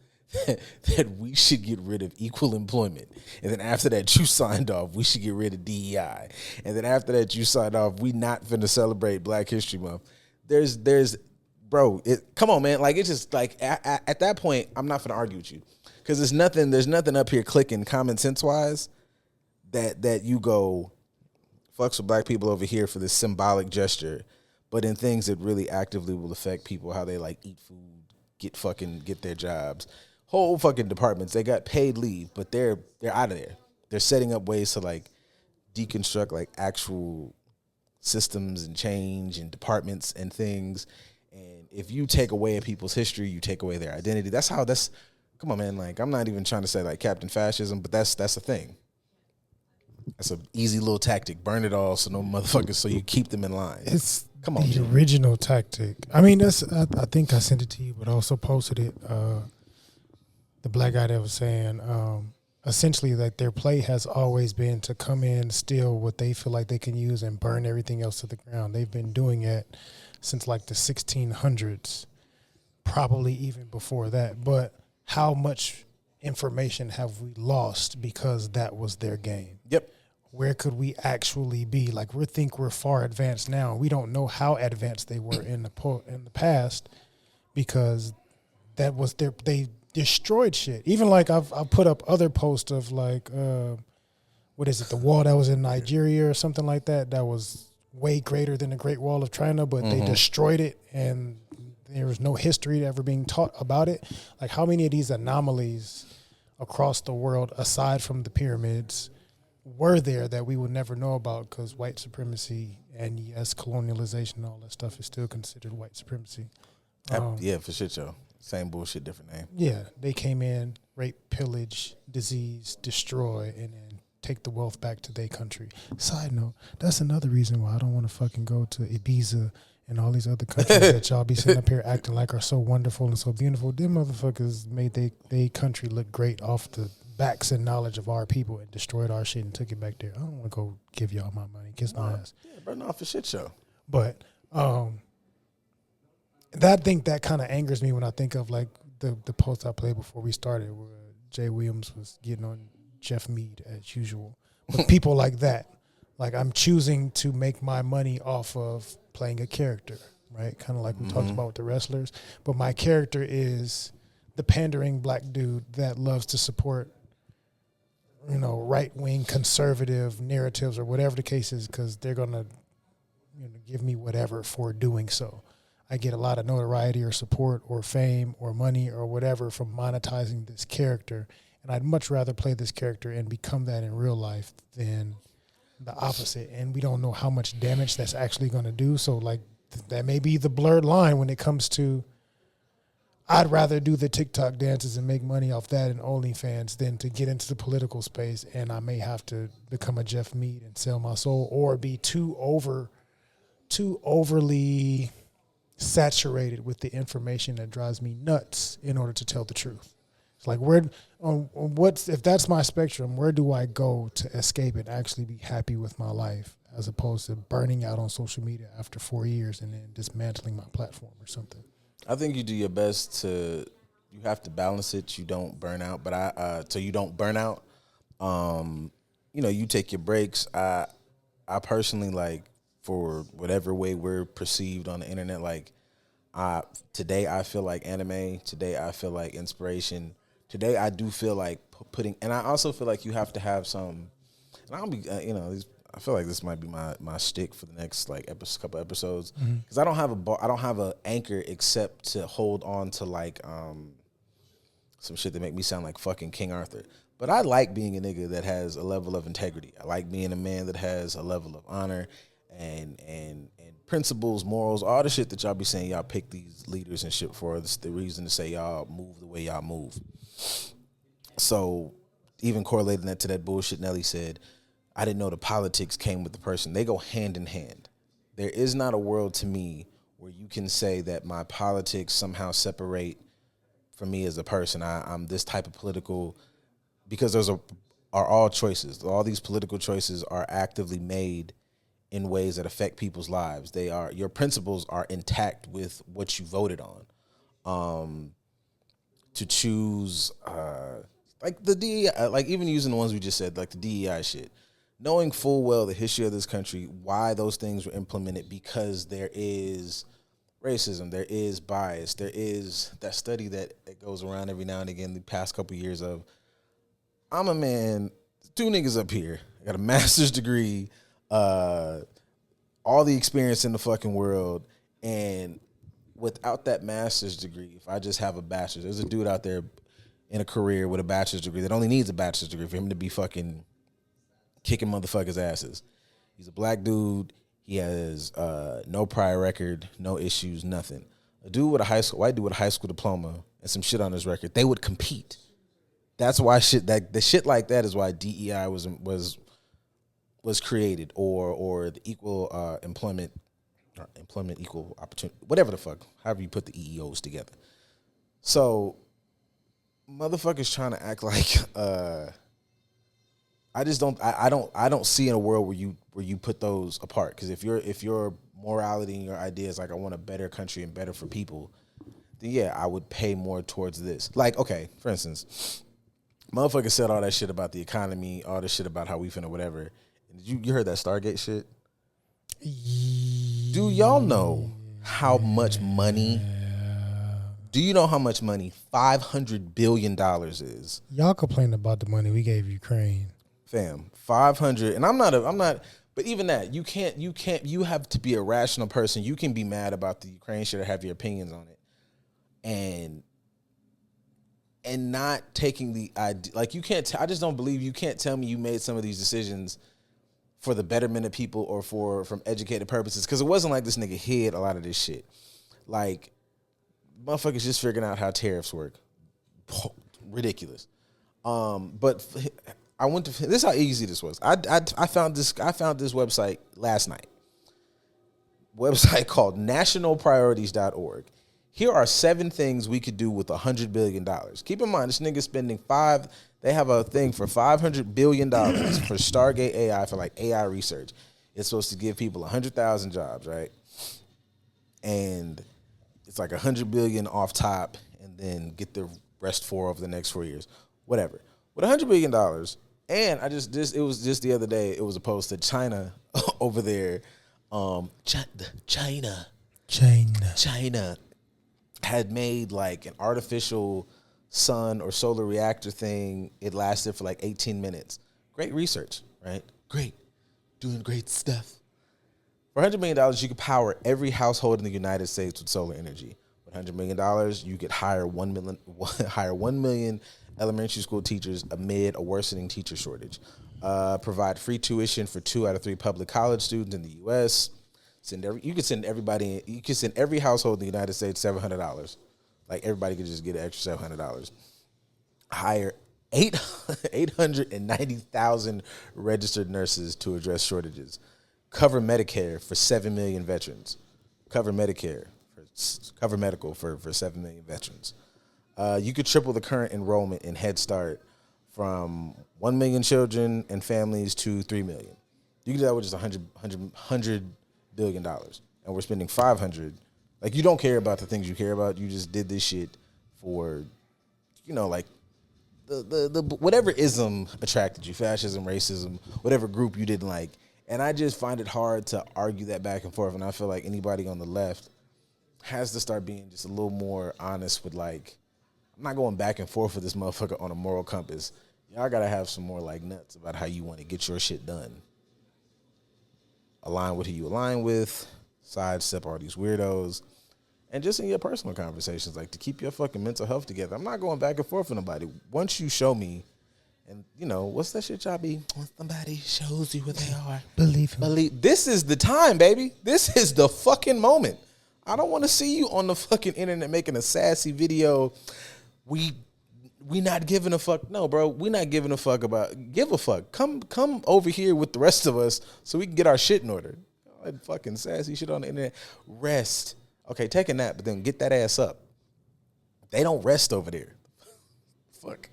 that we should get rid of equal employment. And then after that, you signed off we should get rid of DEI. And then after that, you signed off we not finna celebrate Black History Month. Bro, come on, man. Like, it's just like at that point, I'm not finna argue with you, because there's nothing up here clicking common sense wise that you go fucks with black people over here for this symbolic gesture, but in things that really actively will affect people, how they like eat food, get their jobs, whole fucking departments, they got paid leave, but they're out of there. They're setting up ways to like deconstruct like actual systems and change and departments and things. And if you take away people's history, you take away their identity. Come on, man. Like, I'm not even trying to say like Captain Fascism, but that's a thing. That's an easy little tactic. Burn it all so no motherfuckers, so you keep them in line. It's come on, the original tactic. I mean, I think I sent it to you, but I also posted it. The black guy that was saying, essentially, that their play has always been to come in, steal what they feel like they can use, and burn everything else to the ground. They've been doing it since like the 1600s, probably even before that. But how much information have we lost because that was their game? Yep. Where could we actually be? Like, we think we're far advanced now. We don't know how advanced they were in the past, because that was they destroyed shit. Even like I've put up other posts of like what is it, the wall that was in Nigeria or something like that was way greater than the Great Wall of China, but they destroyed it, and there was no history ever being taught about it. Like, how many of these anomalies across the world, aside from the pyramids, were there that we would never know about because white supremacy and, yes, colonialization and all that stuff is still considered white supremacy. Yeah, for shit, yo. Same bullshit, different name. Yeah, they came in, rape, pillage, disease, destroy, and then take the wealth back to their country. Side note, that's another reason why I don't want to fucking go to Ibiza and all these other countries that y'all be sitting up here acting like are so wonderful and so beautiful. Them motherfuckers made they country look great off the backs and knowledge of our people and destroyed our shit and took it back there. I don't want to go give y'all my money. Kiss my ass. Yeah, burn off a shit show. But I think that kind of angers me when I think of like the post I played before we started, where Jay Williams was getting on Jeff Mead as usual. But people like that, like I'm choosing to make my money off of playing a character, right? Kind of like we talked about with the wrestlers. But my character is the pandering black dude that loves to support, right-wing conservative narratives or whatever the case is, because they're going to give me whatever for doing so. I get a lot of notoriety or support or fame or money or whatever from monetizing this character. And I'd much rather play this character and become that in real life than the opposite. And we don't know how much damage that's actually going to do. So, like, that may be the blurred line when it comes to, I'd rather do the TikTok dances and make money off that and OnlyFans than to get into the political space. And I may have to become a Jeff Mead and sell my soul, or be too overly saturated with the information that drives me nuts in order to tell the truth. It's like, if that's my spectrum, where do I go to escape and actually be happy with my life, as opposed to burning out on social media after 4 years and then dismantling my platform or something? I think you do your best you have to balance it. You don't burn out, but so you don't burn out. You take your breaks. I personally, like, for whatever way we're perceived on the internet, like, today I feel like anime. Today I feel like inspiration. Today I do feel like putting, and I also feel like you have to have some, and I'll be, I feel like this might be my shtick for the next couple episodes, because I don't have a anchor except to hold on to like some shit that make me sound like fucking King Arthur. But I like being a nigga that has a level of integrity. I like being a man that has a level of honor and principles, morals, all the shit that y'all be saying y'all pick these leaders and shit for. That's the reason to say y'all move the way y'all move. So even correlating that to that bullshit Nelly said, I didn't know the politics came with the person. They go hand in hand. There is not a world to me where you can say that my politics somehow separate from me as a person. I'm this type of political, because those are all choices. All these political choices are actively made in ways that affect people's lives. Your principles are intact with what you voted on. To choose, like the DEI, like even using the ones we just said, like the DEI shit, knowing full well the history of this country, why those things were implemented, because there is racism, there is bias, there is that study that goes around every now and again the past couple of years of, I'm a man, two niggas up here, I got a master's degree, all the experience in the fucking world, and without that master's degree, if I just have a bachelor's, there's a dude out there in a career with a bachelor's degree that only needs a bachelor's degree for him to be fucking kicking motherfuckers' asses. He's a black dude. He has no prior record, no issues, nothing. A dude with white dude with a high school diploma and some shit on his record, they would compete. That's why the shit like that is why DEI was created, or the equal employment equal opportunity, whatever the fuck, however you put the EEOs together. So motherfuckers trying to act like I don't see in a world where you put those apart, because if your morality and your idea is like, I want a better country and better for people, then yeah, I would pay more towards this. Like, okay, for instance, motherfuckers said all that shit about the economy, all this shit about how we finna whatever. You heard that Stargate shit? Do y'all know how much money? Do you know how much money $500 billion is? Y'all complain about the money we gave Ukraine. Fam, 500, and I'm not, but even that, you have to be a rational person. You can be mad about the Ukraine shit or have your opinions on it. And not taking the idea, like you can't, I just don't believe you can't tell me you made some of these decisions for the betterment of people or from educated purposes. Cause it wasn't like this nigga hid a lot of this shit. Like, motherfuckers just figuring out how tariffs work. Ridiculous. But I went to, this is how easy this was. I found this website last night. Website called nationalpriorities.org. here are 7 things we could do with $100 billion. Keep in mind, this nigga spending they have a thing for $500 billion for Stargate AI, for like AI research. It's supposed to give people 100,000 jobs, right? And it's like 100 billion off top, and then get the rest 4 over the next 4 years, whatever. With $100 billion, and it was just the other day, it was a post that China over there, China had made like an artificial sun or solar reactor thing. It lasted for like 18 minutes. Great research, right? Great. Doing great stuff. For $100 million, you could power every household in the United States with solar energy. With $100 million, you could hire 1 million elementary school teachers amid a worsening teacher shortage. Provide free tuition for 2 out of 3 public college students in the U.S. You could send every household in the United States $700. Like, everybody could just get an extra $700. Hire 890,000 registered nurses to address shortages. Cover Medicare for 7 million veterans. Cover medical for 7 million veterans. You could triple the current enrollment in Head Start from 1 million children and families to 3 million. You can do that with just $100 billion. And we're spending 500. Like, you don't care about the things you care about. You just did this shit for, like, the whatever ism attracted you, fascism, racism, whatever group you didn't like. And I just find it hard to argue that back and forth. And I feel like anybody on the left has to start being just a little more honest with, like, I'm not going back and forth with this motherfucker on a moral compass. Y'all got to have some more, like, nuts about how you want to get your shit done. Align with who you align with. Sidestep all these weirdos. And just in your personal conversations, like, to keep your fucking mental health together. I'm not going back and forth with nobody. Once you show me, and, what's that shit y'all be? Once somebody shows you what they are. Believe. This is the time, baby. This is the fucking moment. I don't want to see you on the fucking internet making a sassy video. We not giving a fuck. No, bro, we not giving a fuck about. Give a fuck. Come over here with the rest of us so we can get our shit in order. All that fucking sassy shit on the internet. Rest. Okay, take a nap, but then get that ass up. They don't rest over there. Fuck.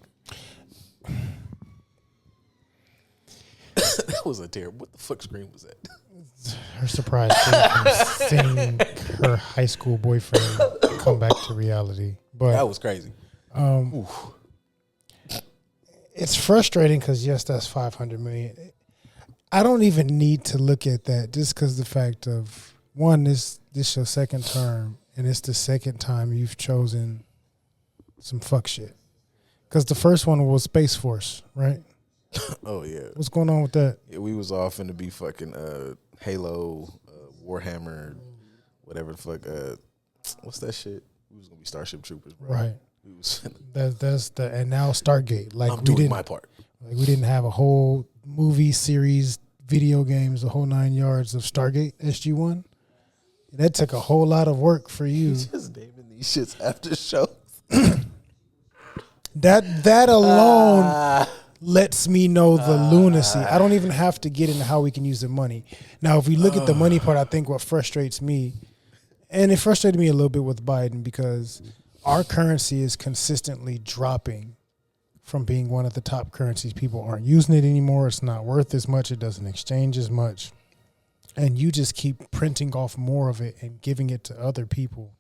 That was a terrible. What the fuck scream was that? Her surprise seeing her high school boyfriend come back to reality. But that was crazy. It's frustrating because, yes, that's $500 million. I don't even need to look at that just because the fact of, one, this your second term, and it's the second time you've chosen some fuck shit. Because the first one was Space Force, right? Oh, yeah. What's going on with that? Yeah, we was all finna be fucking Halo, Warhammer, whatever the fuck. What's that shit? We was gonna be Starship Troopers, bro. Right. We was that's the, and now Stargate. Like, I'm doing my part. Like, we didn't have a whole movie series, video games, the whole 9 yards of Stargate SG-1. That took a whole lot of work for you. He's just naming these shits after shows. That alone lets me know the lunacy. I don't even have to get into how we can use the money. Now, if we look at the money part, I think what frustrates me, and it frustrated me a little bit with Biden, because our currency is consistently dropping from being one of the top currencies. People aren't using it anymore. It's not worth as much. It doesn't exchange as much. And you just keep printing off more of it and giving it to other people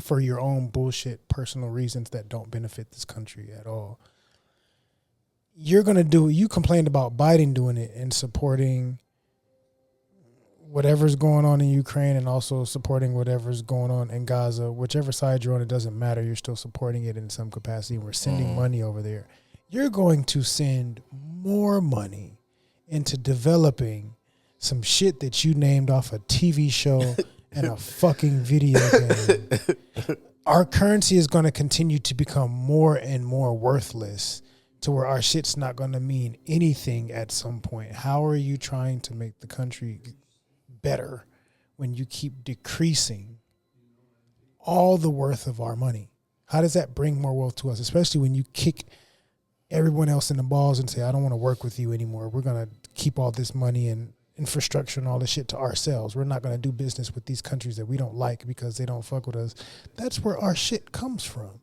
for your own bullshit personal reasons that don't benefit this country at all. You're going to do it. You complained about Biden doing it and supporting whatever's going on in Ukraine and also supporting whatever's going on in Gaza. Whichever side you're on, it doesn't matter. You're still supporting it in some capacity. We're sending money over there. You're going to send more money into developing some shit that you named off a TV show and a fucking video game. Our currency is going to continue to become more and more worthless to where our shit's not going to mean anything at some point. How are you trying to make the country better when you keep decreasing all the worth of our money? How does that bring more wealth to us, especially when you kick everyone else in the balls and say, I don't want to work with you anymore. We're going to keep all this money and infrastructure and all this shit to ourselves. We're not going to do business with these countries that we don't like because they don't fuck with us. That's where our shit comes from.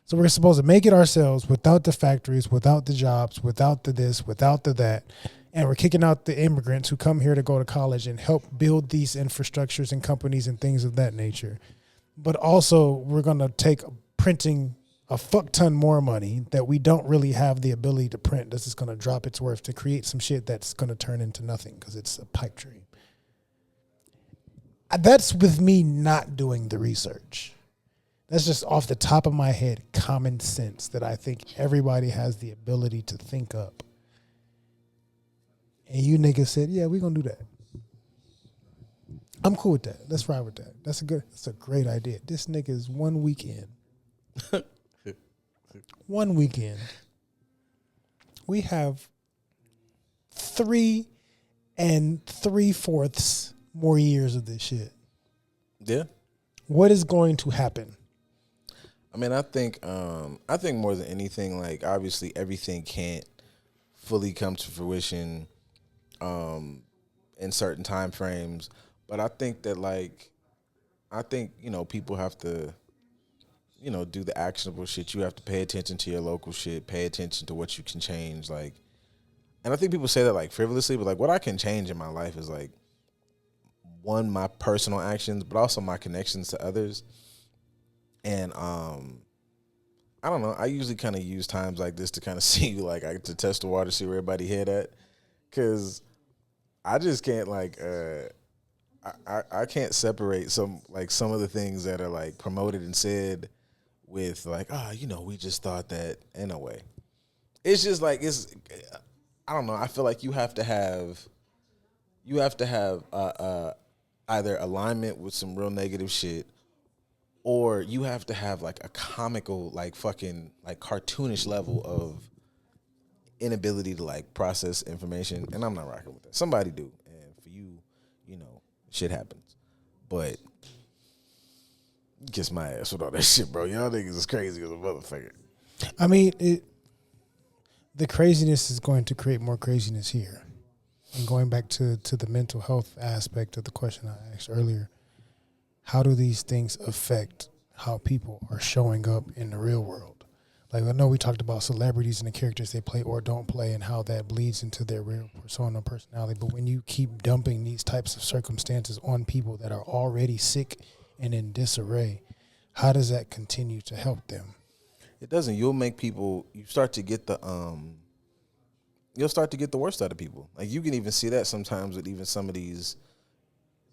So we're supposed to make it ourselves without the factories, without the jobs, without the this, without the that. And we're kicking out the immigrants who come here to go to college and help build these infrastructures and companies and things of that nature. But also we're going to take printing a fuck ton more money that we don't really have the ability to print. This is going to drop its worth to create some shit that's going to turn into nothing because it's a pipe dream. That's with me not doing the research. That's just off the top of my head, common sense that I think everybody has the ability to think up. And you niggas said, yeah, we're going to do that. I'm cool with that. Let's ride with that. That's a great idea. This nigga is 1 week in. 1 weekend, we have 3 3/4 more years of this shit. Yeah. What is going to happen? I mean, I think more than anything, like obviously everything can't fully come to fruition in certain time frames, but I think that people have to do the actionable shit. You have to pay attention to your local shit, pay attention to what you can change. Like, and I think people say that like frivolously, but like what I can change in my life is like, one, my personal actions, but also my connections to others. And I don't know, I usually kind of use times like this to kind of see, like, to test the water, see where everybody head at. Cause I just can't I can't separate some of the things that are like promoted and said with like, we just thought that, in a way. It's just like, I don't know. I feel like you have to have either alignment with some real negative shit, or you have to have like a comical, like fucking like cartoonish level of inability to like process information. And I'm not rocking with that. Somebody do. And for you, shit happens. But kiss my ass with all that shit, bro. Y'all niggas is crazy as a motherfucker. I mean, the craziness is going to create more craziness here. And going back to the mental health aspect of the question I asked earlier, how do these things affect how people are showing up in the real world? Like, I know we talked about celebrities and the characters they play or don't play and how that bleeds into their real persona, personality. But when you keep dumping these types of circumstances on people that are already sick and in disarray, how does that continue to help them? It doesn't. You'll make people, you start to get the worst out of people. Like, you can even see that sometimes with even some of these,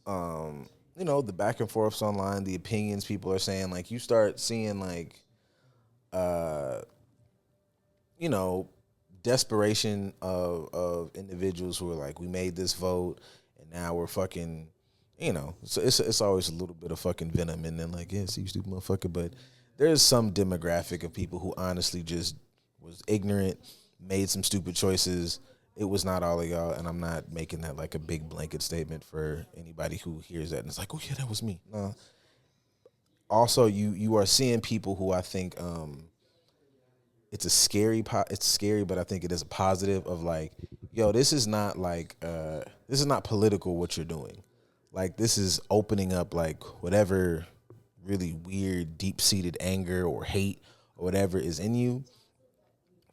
the back and forths online, the opinions people are saying. Like, you start seeing like, desperation of individuals who are like, we made this vote and now we're fucking, so it's always a little bit of fucking venom and then like, yeah, see you stupid motherfucker. But there's some demographic of people who honestly just was ignorant, made some stupid choices. It was not all of y'all, and I'm not making that like a big blanket statement for anybody who hears that and it's like, oh yeah, that was me. No. Also, you are seeing people who I think it's scary, but I think it is a positive of like, yo, this is not political what you're doing. Like, this is opening up like whatever really weird, deep-seated anger or hate or whatever is in you.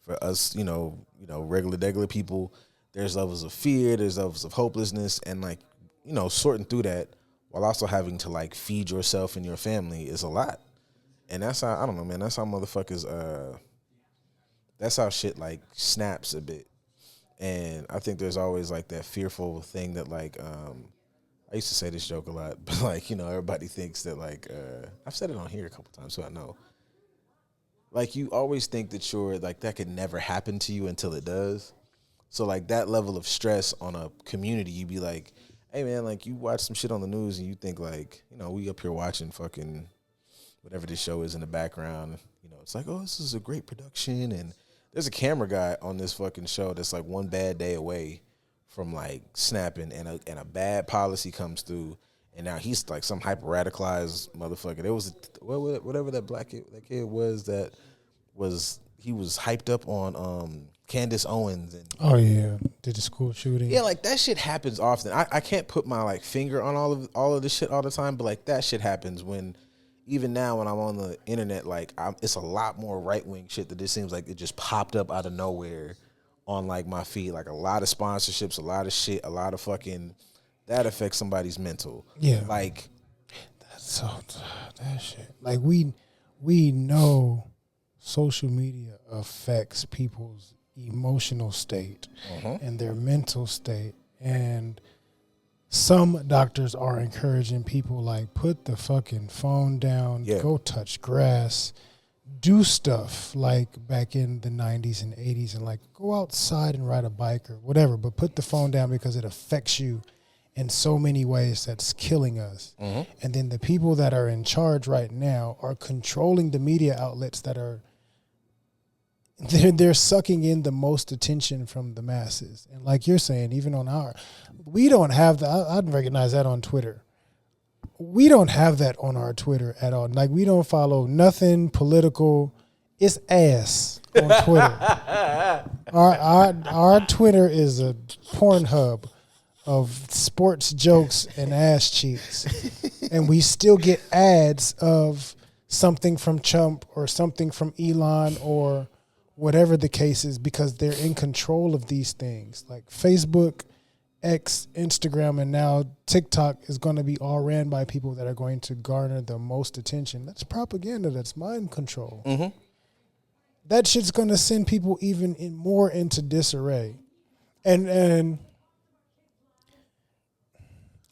For us, regular people, there's levels of fear, there's levels of hopelessness, and like, sorting through that while also having to like feed yourself and your family is a lot. And that's how, I don't know, man, that's how motherfuckers, that's how shit like snaps a bit. And I think there's always like that fearful thing that like, I used to say this joke a lot, but like, everybody thinks that like, I've said it on here a couple times, so I know. Like, you always think that you're like, that could never happen to you until it does. So like that level of stress on a community, you be like, hey man, like you watch some shit on the news and you think like, we up here watching fucking whatever this show is in the background. It's like, oh, this is a great production. And there's a camera guy on this fucking show that's like one bad day away from like snapping, and a bad policy comes through. And now he's like some hyper radicalized motherfucker. There was whatever that black kid, that kid was, that was he was hyped up on Candace Owens and Oh yeah, did the school shooting? yeah, like that shit happens often. I can't put my like finger on all of this shit all the time, but like that shit happens when even now when I'm on the internet, like it's a lot more right wing shit that just seems like it just popped up out of nowhere on like my feed. Like a lot of sponsorships, a lot of shit, a lot of fucking that affects somebody's mental. Yeah, like so that shit. Like we know social media affects people's emotional state and their mental state, and some doctors are encouraging people like put the fucking phone down, go touch grass, do stuff like back in the 90s and 80s, and like go outside and ride a bike or whatever, but put the phone down because it affects you in so many ways that's killing us. And then the people that are in charge right now are controlling the media outlets that are they're sucking in the most attention from the masses. And like you're saying, even on we don't have I'd recognize that on Twitter. We don't have that on our Twitter at all. Like we don't follow nothing political. It's ass on Twitter. Our Twitter is a porn hub of sports jokes and ass cheeks. And we still get ads of something from Trump or something from Elon or whatever the case is, because they're in control of these things. Like Facebook, X, Instagram, and now TikTok is going to be all ran by people that are going to garner the most attention. That's propaganda. That's mind control. That shit's going to send people even more into disarray. And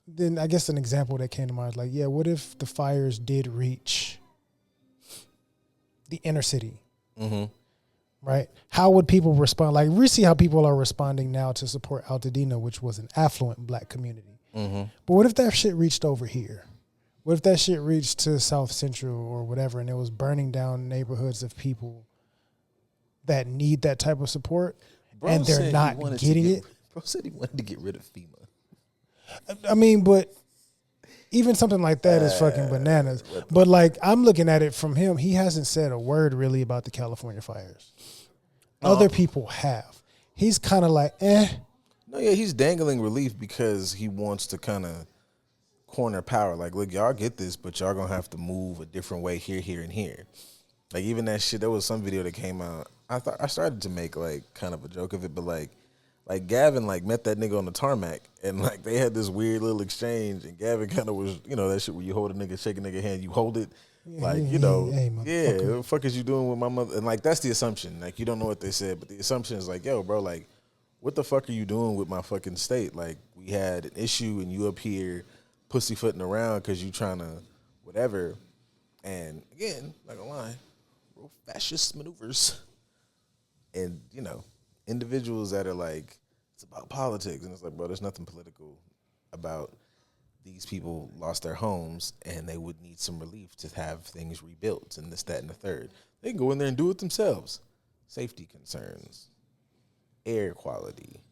then I guess an example that came to mind is like, yeah, what if the fires did reach the inner city? Right? How would people respond? Like, we see how people are responding now to support Altadena, which was an affluent black community. But what if that shit reached over here? What if that shit reached to South Central or whatever, and it was burning down neighborhoods of people that need that type of support, and they're not getting it? Bro said he wanted to get rid of FEMA. I mean, but even something like that is fucking bananas. But like, I'm looking at it from him. He hasn't said a word really about the California fires. Other people have. He's kind of like, No, yeah, he's dangling relief because he wants to kind of corner power. Like, look, y'all get this, but y'all gonna have to move a different way here, here, and here. Like, even that shit, there was some video that came out. I started to make like kind of a joke of it, but like Gavin like met that nigga on the tarmac and like they had this weird little exchange, and Gavin kind of was, you know, that shit where you hold a nigga, shake a nigga hand, you hold it. Like, you know, what the fuck is you doing with my mother? And like, that's the assumption. Like, you don't know what they said, but the assumption is like, yo, bro, like, what the fuck are you doing with my fucking state? Like, we had an issue and you up here pussyfooting around because you trying to whatever. And again, like a line, real fascist maneuvers. And, you know, individuals that are like, it's about politics. And it's like, bro, there's nothing political about these people lost their homes and they would need some relief to have things rebuilt and this, that, and the third. They can go in there and do it themselves. Safety concerns, air quality,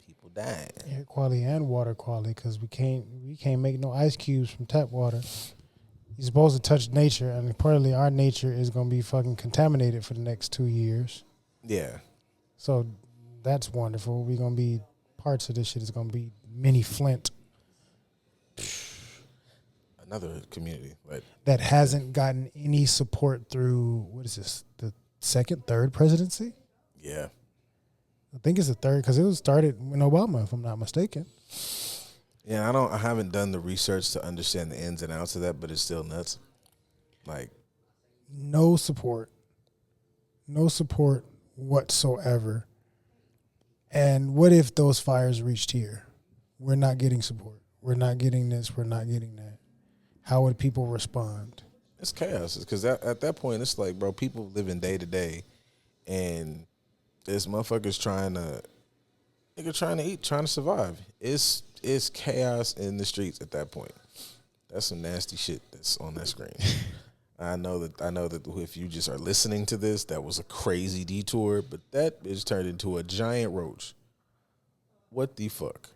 people dying. Air quality and water quality, because we can't make no ice cubes from tap water. You're supposed to touch nature, and apparently our nature is going to be fucking contaminated for the next 2 years. Yeah. So that's wonderful. We're going to be, parts of this shit is going to be mini Flint. Another community that hasn't gotten any support through, what is this, the third presidency? Yeah. I think it's the third, because it was started when Obama, if I'm not mistaken. Yeah, I haven't done the research to understand the ins and outs of that, but it's still nuts. Like, no support whatsoever. And what if those fires reached here? We're not getting support. We're not getting this. We're not getting that. How would people respond? It's chaos. Because at that point, it's like, bro, people living day to day, and this motherfucker's trying to eat, trying to survive. It's chaos in the streets at that point. That's some nasty shit that's on that screen. I know that if you just are listening to this, that was a crazy detour, but that is turned into a giant roach. What the fuck?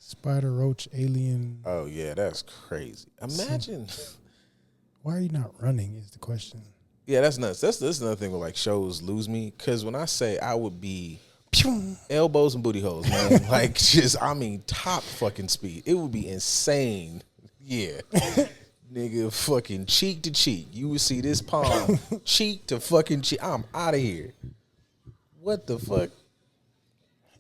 Spider, roach, alien. Oh, yeah, that's crazy. Imagine. Why are you not running is the question. Yeah, that's nuts. That's another thing where like shows lose me, because when I say I would be elbows and booty holes, man, like just top fucking speed. It would be insane. Yeah, nigga, fucking cheek to cheek. You would see this palm cheek to fucking cheek. I'm out of here. What the fuck?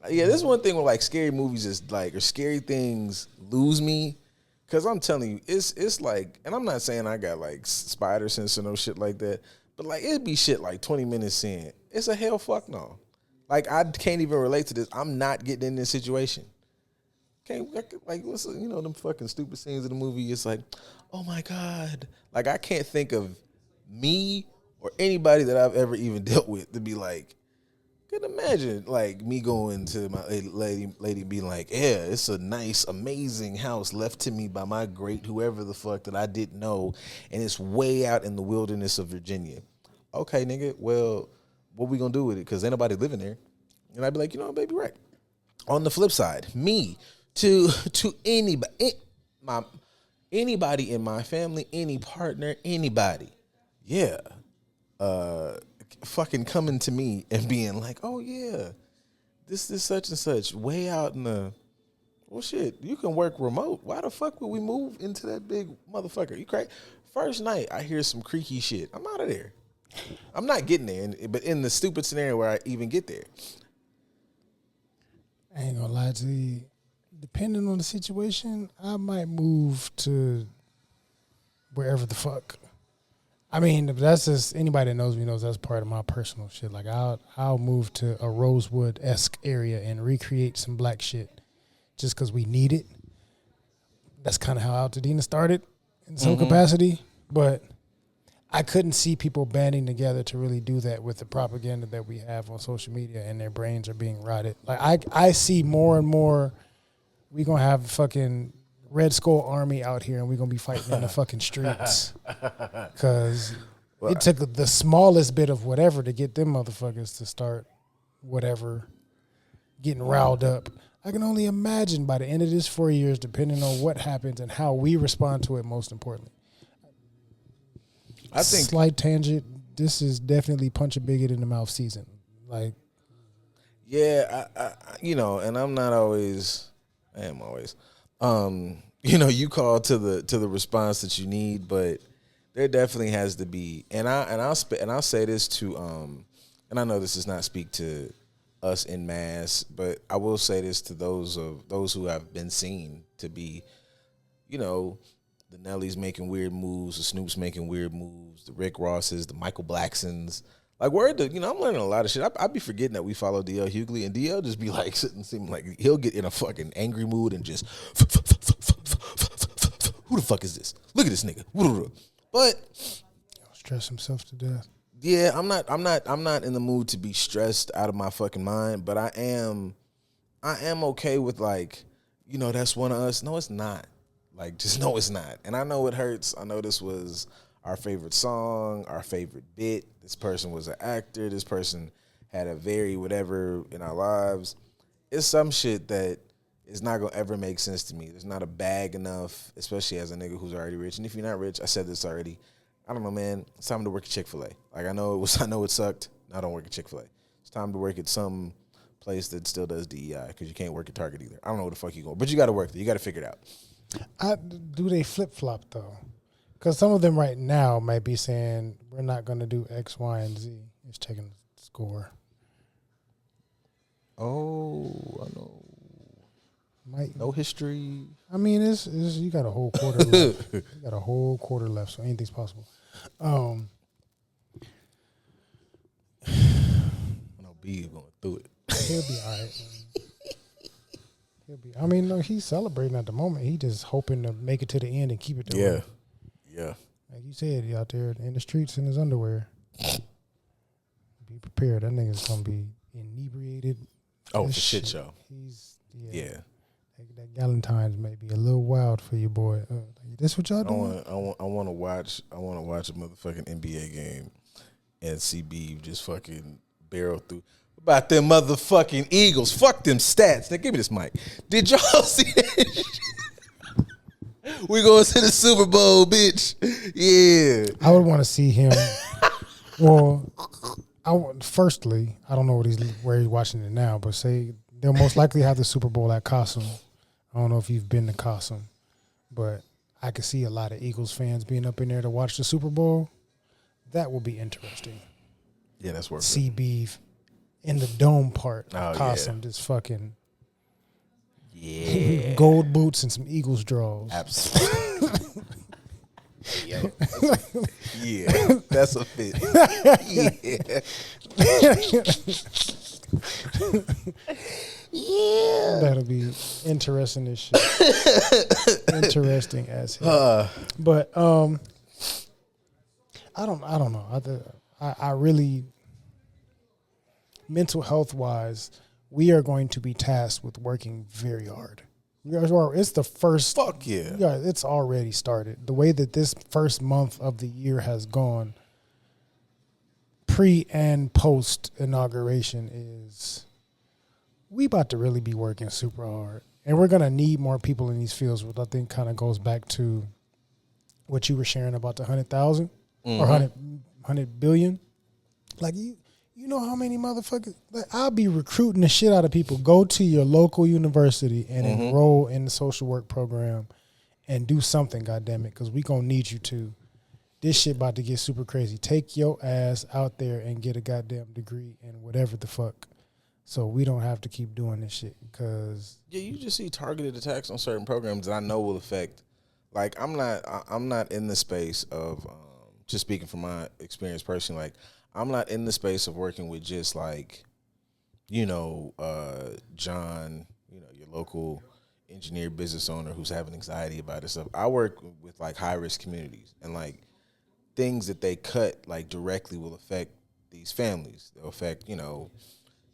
Yeah, this is one thing where like scary movies is like, or scary things lose me. Cause I'm telling you, it's like, and I'm not saying I got like spider sense or no shit like that, but like it'd be shit like 20 minutes in. It's a hell fuck no. Like I can't even relate to this. I'm not getting in this situation. Like what's them fucking stupid scenes in the movie? It's like, oh my God. Like I can't think of me or anybody that I've ever even dealt with to be like, can imagine like me going to my lady being like, yeah, it's a nice, amazing house left to me by my great whoever the fuck that I didn't know, and it's way out in the wilderness of Virginia. Okay, nigga, well, what we gonna do with it? Because ain't nobody living there. And I'd be like, baby, right. On the flip side, me to anybody, anybody in my family, any partner, anybody, yeah, fucking coming to me and being like, oh yeah, this is such and such way out in the, well shit, you can work remote. Why the fuck would we move into that big motherfucker? You crazy? First night I hear some creaky shit, I'm out of there. I'm not getting there, but in the stupid scenario where I even get there. I ain't gonna lie to you. Depending on the situation, I might move to wherever the fuck. I mean, that's just, anybody that knows me knows that's part of my personal shit. Like I'll move to a Rosewood-esque area and recreate some black shit just because we need it. That's kind of how Altadena started in some capacity, but I couldn't see people banding together to really do that with the propaganda that we have on social media, and their brains are being rotted. Like I see more and more, we gonna have fucking Red Skull Army out here, and we're gonna be fighting in the fucking streets because it took the smallest bit of whatever to get them motherfuckers to start whatever, getting riled up. I can only imagine by the end of this 4 years, depending on what happens and how we respond to it, most importantly. I think slight tangent. This is definitely punch a bigot in the mouth season. Like, yeah, I and I'm not always. I am always. You call to the response that you need, but there definitely has to be. And I'll say this to and I know this does not speak to us in mass, but I will say this to those who have been seen to be, the Nellies making weird moves, the Snoops making weird moves, the Rick Rosses, the Michael Blacksons. Like, I'm learning a lot of shit. I be forgetting that we follow DL Hughley, and DL just be like sitting, seem like he'll get in a fucking angry mood and just, who the fuck is this? Look at this nigga. But stress himself to death. Yeah, I'm not in the mood to be stressed out of my fucking mind, but I am okay with like, that's one of us. No, it's not. Like, just no, it's not. And I know it hurts. I know this was our favorite song, our favorite bit. This person was an actor. This person had a very whatever in our lives. It's some shit that is not going to ever make sense to me. There's not a bag enough, especially as a nigga who's already rich. And if you're not rich, I said this already, I don't know, man. It's time to work at Chick-fil-A. Like, I know it sucked. Now I don't work at Chick-fil-A. It's time to work at some place that still does DEI, because you can't work at Target either. I don't know where the fuck you going, but you got to work there. You got to figure it out. Do they flip-flop, though? Because some of them right now might be saying, we're not going to do X, Y, and Z. It's taking the score. Oh, I know. No history. I mean, it's you got a whole quarter left. You got a whole quarter left, so anything's possible. I know B is going through it. He'll be all right. I mean, no, he's celebrating at the moment. He just hoping to make it to the end and keep it there. Yeah. Like you said, he out there in the streets in his underwear. Be prepared. That nigga's gonna be inebriated. Oh, for shit show. Yeah. That Galentine's may be a little wild for you, boy. This what y'all doing? I want to watch a motherfucking NBA game and see B just fucking barrel through. About them motherfucking Eagles. Fuck them stats. Now give me this mic. Did y'all see that shit? We going to the Super Bowl, bitch. Yeah. I would want to see him Well, firstly, I don't know where he's watching it now, but say they'll most likely have the Super Bowl at Cosm. I don't know if you've been to Cosm, but I could see a lot of Eagles fans being up in there to watch the Super Bowl. That will be interesting. Yeah, that's worth it. CB in the dome part of Oh, Cosm, yeah. just fucking Yeah. gold boots and some Eagles draws. Absolutely. Yo, yeah, that's a fit. Yeah. That'll be interesting as shit. Interesting as hell. But I don't know. I really, mental health wise, we are going to be tasked with working very hard. It's the first. Fuck yeah. Yeah, it's already started. The way that this first month of the year has gone, pre and post inauguration, is we about to really be working super hard. And we're going to need more people in these fields, which I think kind of goes back to what you were sharing about the 100,000 or 100 billion. Like, you know how many motherfuckers, like, I'll be recruiting the shit out of people. Go to your local university and enroll in the social work program and do something, goddammit, because we going to need you to. This shit about to get super crazy. Take your ass out there and get a goddamn degree in whatever the fuck, so we don't have to keep doing this shit. Because yeah, you just see targeted attacks on certain programs that I know will affect. Like, I'm not in the space of just speaking from my experience personally. Like, I'm not in the space of working with just like, John, your local engineer business owner who's having anxiety about this stuff. I work with like high risk communities, and like things that they cut like directly will affect these families. They'll affect,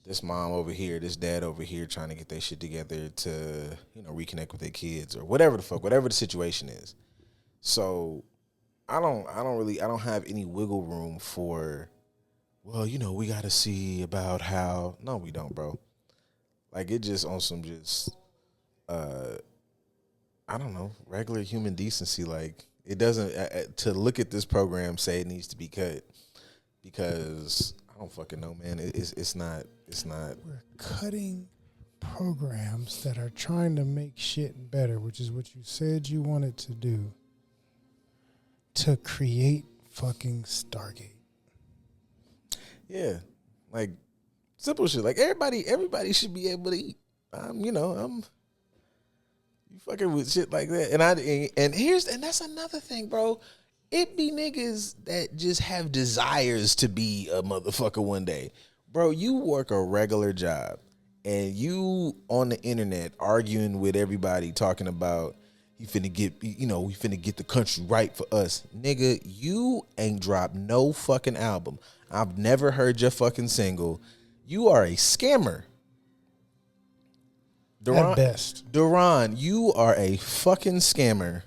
this mom over here, this dad over here trying to get their shit together to, reconnect with their kids or whatever the situation is. So I don't have any wiggle room for, well, we got to see about how. No, we don't, bro. Like, it just on some just, I don't know, regular human decency. Like, it doesn't, to look at this program, say it needs to be cut, because I don't fucking know, man. It's not. we're cutting programs that are trying to make shit better, which is what you said you wanted to do, to create fucking Stargate. Yeah, like simple shit. Like, everybody should be able to eat. You fucking with shit like that. And that's another thing, bro. It be niggas that just have desires to be a motherfucker one day. Bro, you work a regular job and you on the internet arguing with everybody talking about we finna get the country right for us. Nigga, you ain't dropped no fucking album. I've never heard your fucking single. You are a scammer. At best. Duran, you are a fucking scammer.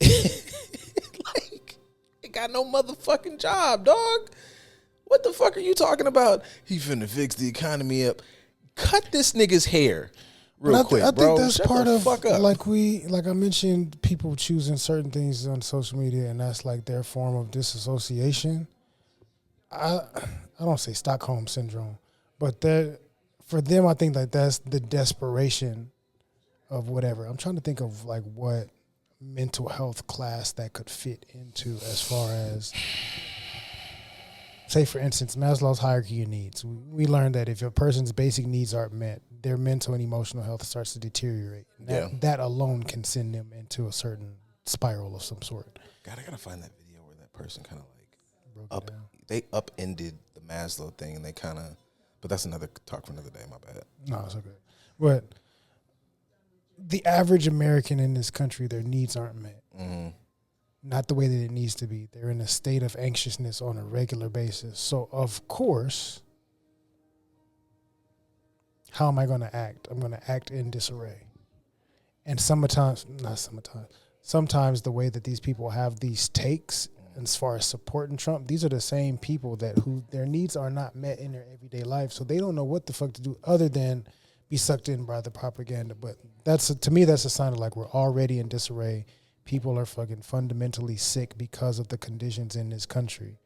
Like, ain't got no motherfucking job, dog. What the fuck are you talking about? He finna fix the economy up. Cut this nigga's hair real quick, I bro. think that's Shut part the of, fuck up. like I mentioned, people choosing certain things on social media, and that's like their form of disassociation. I don't say Stockholm syndrome, but for them, I think like that's the desperation of whatever. I'm trying to think of like what mental health class that could fit into, as far as, say, for instance, Maslow's hierarchy of needs. We learned that if a person's basic needs aren't met, their mental and emotional health starts to deteriorate. That alone can send them into a certain spiral of some sort. God, I gotta find that video where that person kind of like they upended the Maslow thing, and they kind of. But that's another talk for another day. My bad. No, it's okay. But the average American in this country, their needs aren't met. Mm-hmm. Not the way that it needs to be. They're in a state of anxiousness on a regular basis. So, of course, how am I going to act? I'm going to act in disarray. And sometimes the way that these people have these takes, as far as supporting Trump, these are the same people who their needs are not met in their everyday life. So they don't know what the fuck to do other than be sucked in by the propaganda. But to me, that's a sign of like we're already in disarray. People are fucking fundamentally sick because of the conditions in this country.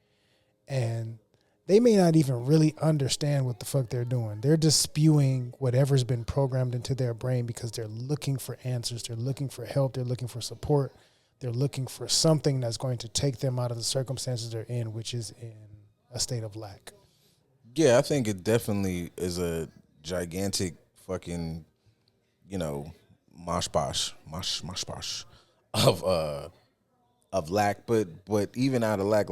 and they may not even really understand what the fuck they're doing. They're just spewing whatever's been programmed into their brain because they're looking for answers. They're looking for help. They're looking for support. They're looking for something that's going to take them out of the circumstances they're in, which is in a state of lack. Yeah, I think it definitely is a gigantic fucking, mosh posh of lack, but even out of lack,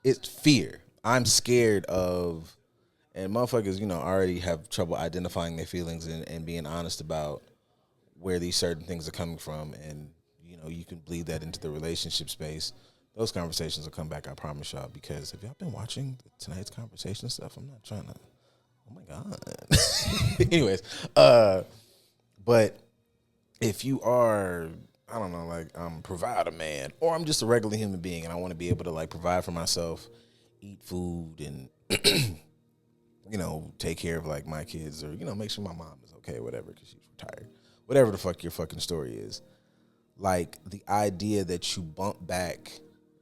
it's fear. I'm scared of, and motherfuckers, already have trouble identifying their feelings and being honest about where these certain things are coming from, and you can bleed that into the relationship space. Those conversations will come back, I promise y'all, because have y'all been watching tonight's conversation and stuff? I'm not trying to, oh my God. Anyways, but if you are, I don't know, like I'm a provider man, or I'm just a regular human being and I want to be able to like provide for myself, eat food and, take care of like my kids or, make sure my mom is okay or whatever because she's retired. Whatever the fuck your fucking story is. Like the idea that you bump back,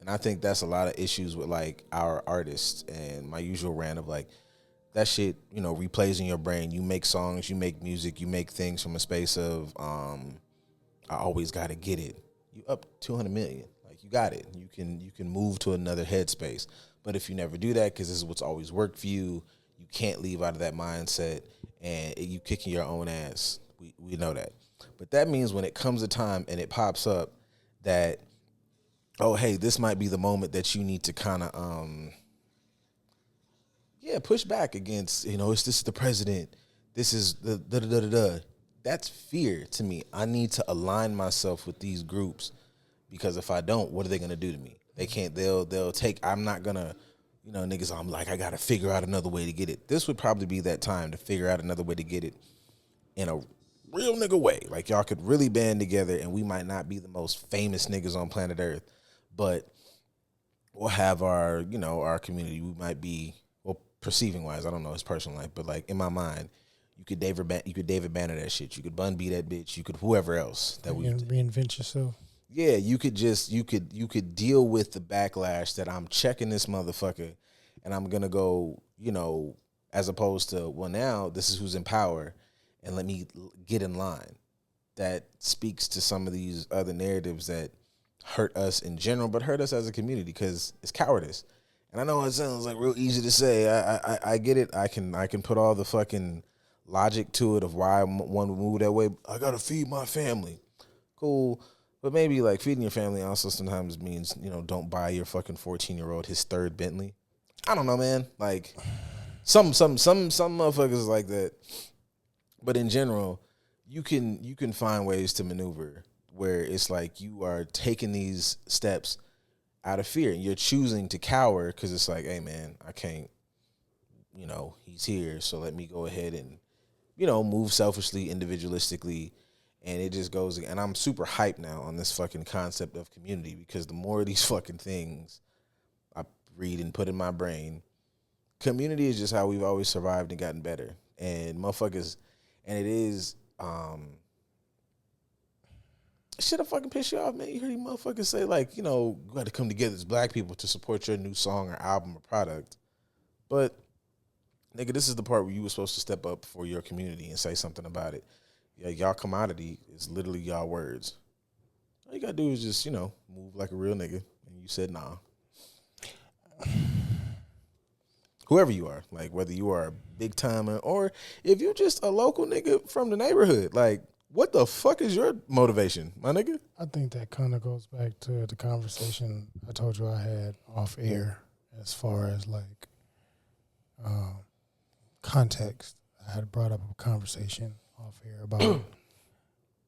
and I think that's a lot of issues with like our artists and my usual rant of like that shit, replays in your brain. You make songs, you make music, you make things from a space of I always gotta get it. You up 200 million, like you got it. You can move to another headspace. But if you never do that, because this is what's always worked for you, you can't leave out of that mindset, and you kicking your own ass. We know that. But that means when it comes a time and it pops up that, oh hey, this might be the moment that you need to kind of push back against, this is the president, this is the da-da-da-da-da. That's fear to me. I need to align myself with these groups because if I don't, what are they going to do to me? They can't, they'll take, I'm not going to, niggas, I'm like, I got to figure out another way to get it. This would probably be that time to figure out another way to get it in a real nigga way. Like y'all could really band together and we might not be the most famous niggas on planet Earth, but we'll have our, our community. We might be, well, perceiving wise, I don't know his personal life, but like in my mind, you could David Banner that shit. You could Bun B that bitch. You could whoever else that we reinvent yourself. Yeah, you could deal with the backlash that I'm checking this motherfucker, and I'm gonna go, as opposed to well now this is who's in power, and let me get in line. That speaks to some of these other narratives that hurt us in general, but hurt us as a community because it's cowardice. And I know it sounds like real easy to say. I get it. I can put all the fucking logic to it of why one would move that way. I gotta feed my family. Cool. But maybe like feeding your family also sometimes means, don't buy your fucking 14-year-old his third Bentley. I don't know, man. Like some motherfuckers like that. But in general, you can find ways to maneuver where it's like you are taking these steps out of fear and you're choosing to cower because it's like, hey man, I can't, he's here, so let me go ahead and move selfishly, individualistically, and it just goes. And I'm super hyped now on this fucking concept of community because the more of these fucking things I read and put in my brain, community is just how we've always survived and gotten better. And motherfuckers, and it is, shit'll fucking piss you off, man. You heard these motherfuckers say like, you got to come together as black people to support your new song or album or product, but nigga, this is the part where you were supposed to step up for your community and say something about it. Yeah, y'all commodity is literally y'all words. All you gotta do is just, move like a real nigga. And you said nah. Whoever you are, like whether you are a big timer or if you're just a local nigga from the neighborhood, like what the fuck is your motivation, my nigga? I think that kind of goes back to the conversation I told you I had off air as far as like, context. I had brought up a conversation off here about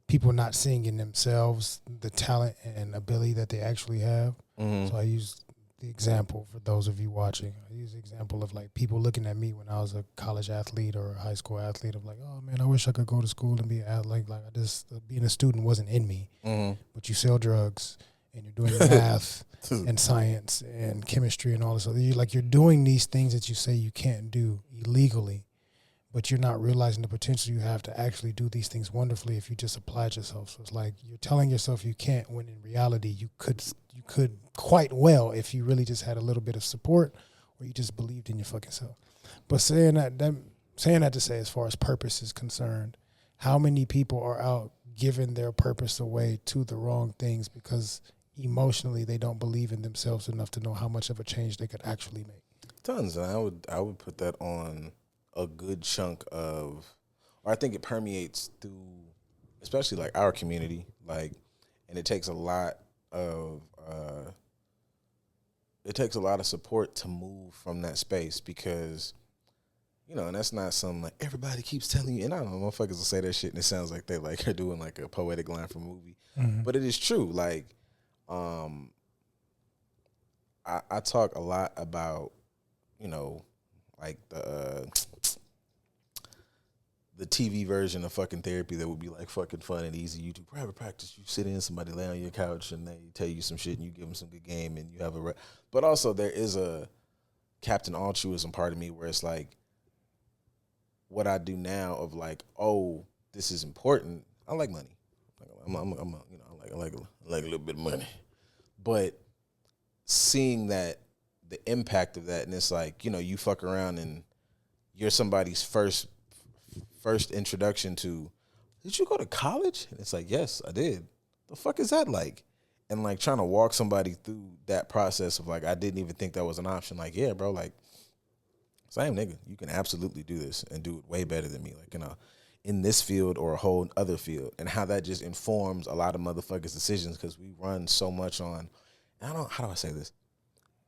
people not seeing in themselves the talent and ability that they actually have. Mm-hmm. So I used the example for those of you watching. I use the example of like people looking at me when I was a college athlete or a high school athlete of like, oh man, I wish I could go to school and be an athlete. Like I just being a student wasn't in me. Mm-hmm. But you sell drugs and you're doing math and science and chemistry and all this other. You're doing these things that you say you can't do illegally, but you're not realizing the potential you have to actually do these things wonderfully if you just applied yourself. So it's like you're telling yourself you can't when in reality you could could quite well if you really just had a little bit of support or you just believed in your fucking self. But saying that to say, as far as purpose is concerned, how many people are out giving their purpose away to the wrong things because emotionally they don't believe in themselves enough to know how much of a change they could actually make? Tons, and I would put that on a good chunk of, or I think it permeates through, especially like our community, like, and it takes a lot of support to move from that space because, you know, and that's not something like everybody keeps telling you. And I don't know, motherfuckers will say that shit and it sounds like they like are doing like a poetic line from a movie, but it is true. Like, I talk a lot about, you know, like the TV version of fucking therapy that would be like fucking fun and easy. You do private practice. You sit in, somebody lay on your couch and they tell you some shit and you give them some good game and you have but also there is a Captain Altruism part of me where it's like what I do now of like, oh, this is important. I like money. I like a little bit of money, but seeing that the impact of that, and it's like, you know, you fuck around and you're somebody's first introduction to, did you go to college? And it's like, yes, I did. The fuck is that like? And like trying to walk somebody through that process of like, I didn't even think that was an option. Like, yeah, bro, like, same nigga, you can absolutely do this and do it way better than me. Like, you know, in this field or a whole other field, and how that just informs a lot of motherfuckers' decisions because we run so much on, how do I say this?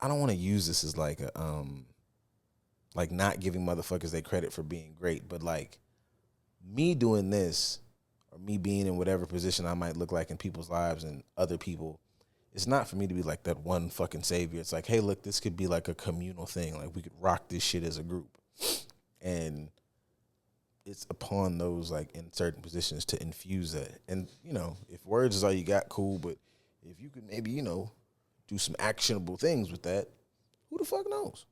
I don't want to use this as like a, like not giving motherfuckers their credit for being great, but like me doing this or me being in whatever position I might look like in people's lives and other people, it's not for me to be like that one fucking savior. It's like, hey, look, this could be like a communal thing. Like we could rock this shit as a group. And it's upon those like in certain positions to infuse that. And, you know, if words is all you got, cool. But if you could maybe, you know, do some actionable things with that, who the fuck knows?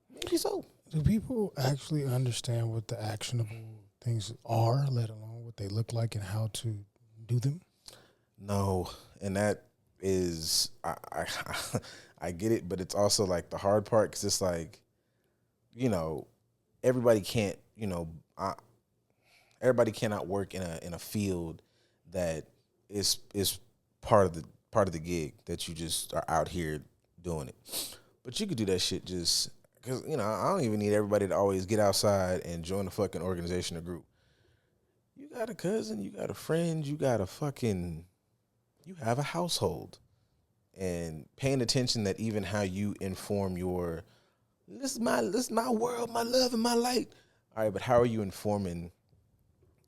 Maybe so. Do people actually understand what the actionable things are, let alone what they look like and how to do them? No. And that is, I get it, but it's also like the hard part because it's like, you know, everybody can't, you know, everybody cannot work in a field that is part of the gig that you just are out here doing it. But you could do that shit just because, you know, I don't even need everybody to always get outside and join a fucking organization or group. You got a cousin, you got a friend, you have a household. And paying attention that even how you inform this is my world, my love and my light. All right, but how are you informing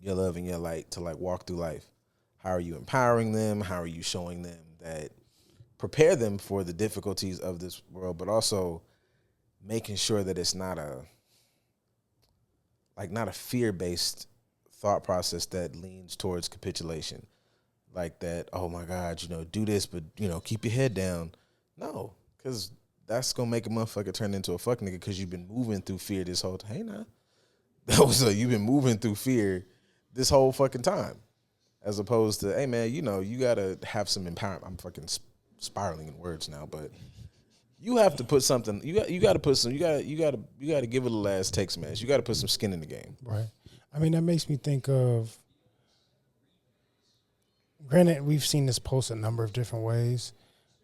your love and your light to like walk through life? How are you empowering them? How are you showing them that, prepare them for the difficulties of this world, but also making sure that it's not a fear-based thought process that leans towards capitulation. Like that, oh my God, you know, do this, but, you know, keep your head down. No, because that's going to make a motherfucker turn into a fuck nigga because you've been moving through fear this whole time. Hey, nah. You've been moving through fear this whole fucking time. As opposed to, hey, man, you know, you got to have some empowerment. I'm fucking spiraling in words now, but you have to put something, you got to give it a last take some ass. You got to put some skin in the game. Right. I mean, that makes me think of, granted, we've seen this post a number of different ways,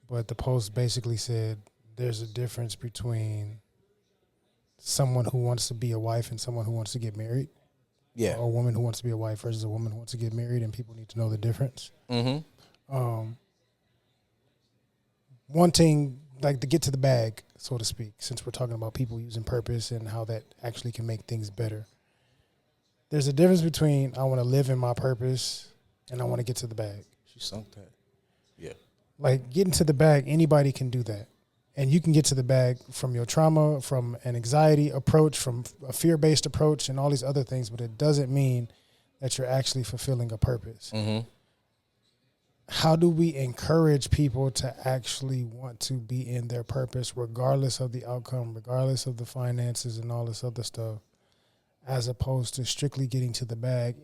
but the post basically said there's a difference between someone who wants to be a wife and someone who wants to get married. Yeah. Or a woman who wants to be a wife versus a woman who wants to get married, and people need to know the difference. Mm-hmm. Wanting, like, to get to the bag, so to speak, since we're talking about people using purpose and how that actually can make things better. There's a difference between I want to live in my purpose and I want to get to the bag. She sunk that. Yeah. Like, getting to the bag, anybody can do that. And you can get to the bag from your trauma, from an anxiety approach, from a fear-based approach, and all these other things, but it doesn't mean that you're actually fulfilling a purpose. Mm-hmm. How do we encourage people to actually want to be in their purpose, regardless of the outcome, regardless of the finances and all this other stuff, as opposed to strictly getting to the bag?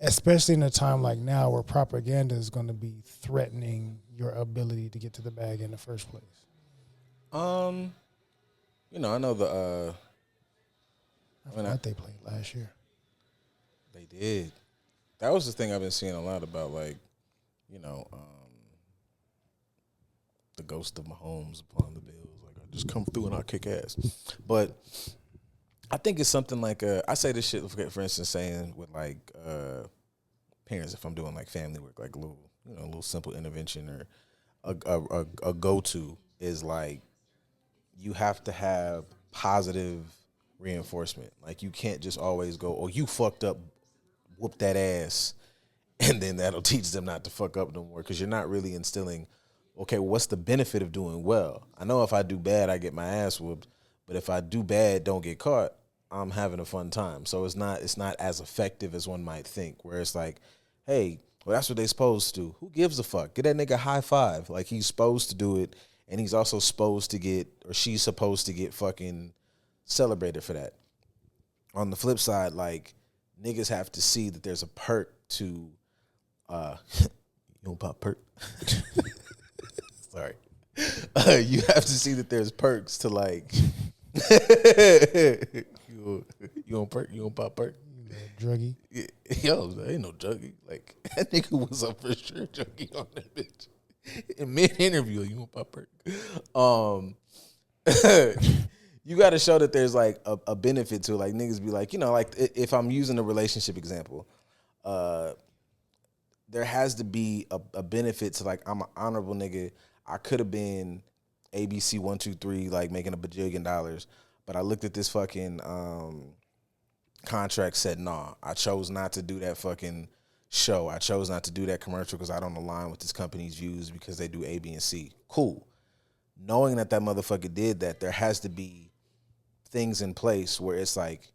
especially in a time like now where propaganda is going to be threatening your ability to get to the bag in the first place? You know, I know I forgot they played last year. they did. That was the thing I've been seeing a lot about, like, you know, the ghost of Mahomes upon the Bills. Like, I just come through and I'll kick ass. But I think it's something like I say this shit, for instance, saying with like parents, if I'm doing like family work, like a little simple intervention or a go to is like you have to have positive reinforcement. Like you can't just always go, oh, you fucked up, whoop that ass, and then that'll teach them not to fuck up no more, because you're not really instilling, okay, well, what's the benefit of doing well? I know if I do bad, I get my ass whooped, but if I do bad, don't get caught, I'm having a fun time. So it's not as effective as one might think, where it's like, hey, well, that's what they supposed to do. Who gives a fuck? Get that nigga a high five. Like, he's supposed to do it, and he's also supposed to get, or she's supposed to get fucking celebrated for that. On the flip side, like, niggas have to see that there's a perk to, you don't pop perk? Sorry. You have to see that there's perks to, like, you on perk? You on pop perk? Druggy? Yo, there ain't no druggy. Like, that nigga was up for sure druggy on that bitch. In mid-interview, you on pop perk? You got to show that there's, like, a benefit to it. Like, niggas be like, you know, like, if I'm using a relationship example, there has to be a benefit to, like, I'm an honorable nigga. I could have been ABC 123, like, making $1 bajillion, but I looked at this fucking contract, said, nah, I chose not to do that fucking show. I chose not to do that commercial because I don't align with this company's views because they do A, B, and C. Cool. Knowing that motherfucker did that, there has to be things in place where it's like,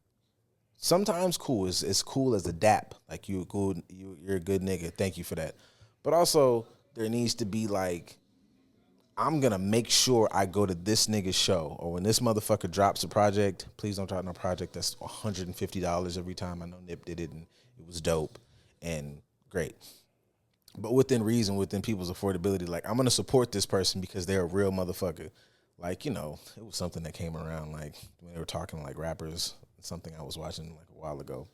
sometimes cool is as cool as a dap. Like, you're a good nigga. Thank you for that. But also, there needs to be like, I'm going to make sure I go to this nigga's show, or when this motherfucker drops a project, please don't drop no project that's $150 every time. I know Nip did it and it was dope and great. But within reason, within people's affordability, like, I'm going to support this person because they're a real motherfucker. Like, you know, it was something that came around, like, when they were talking like rappers, something I was watching like a while ago.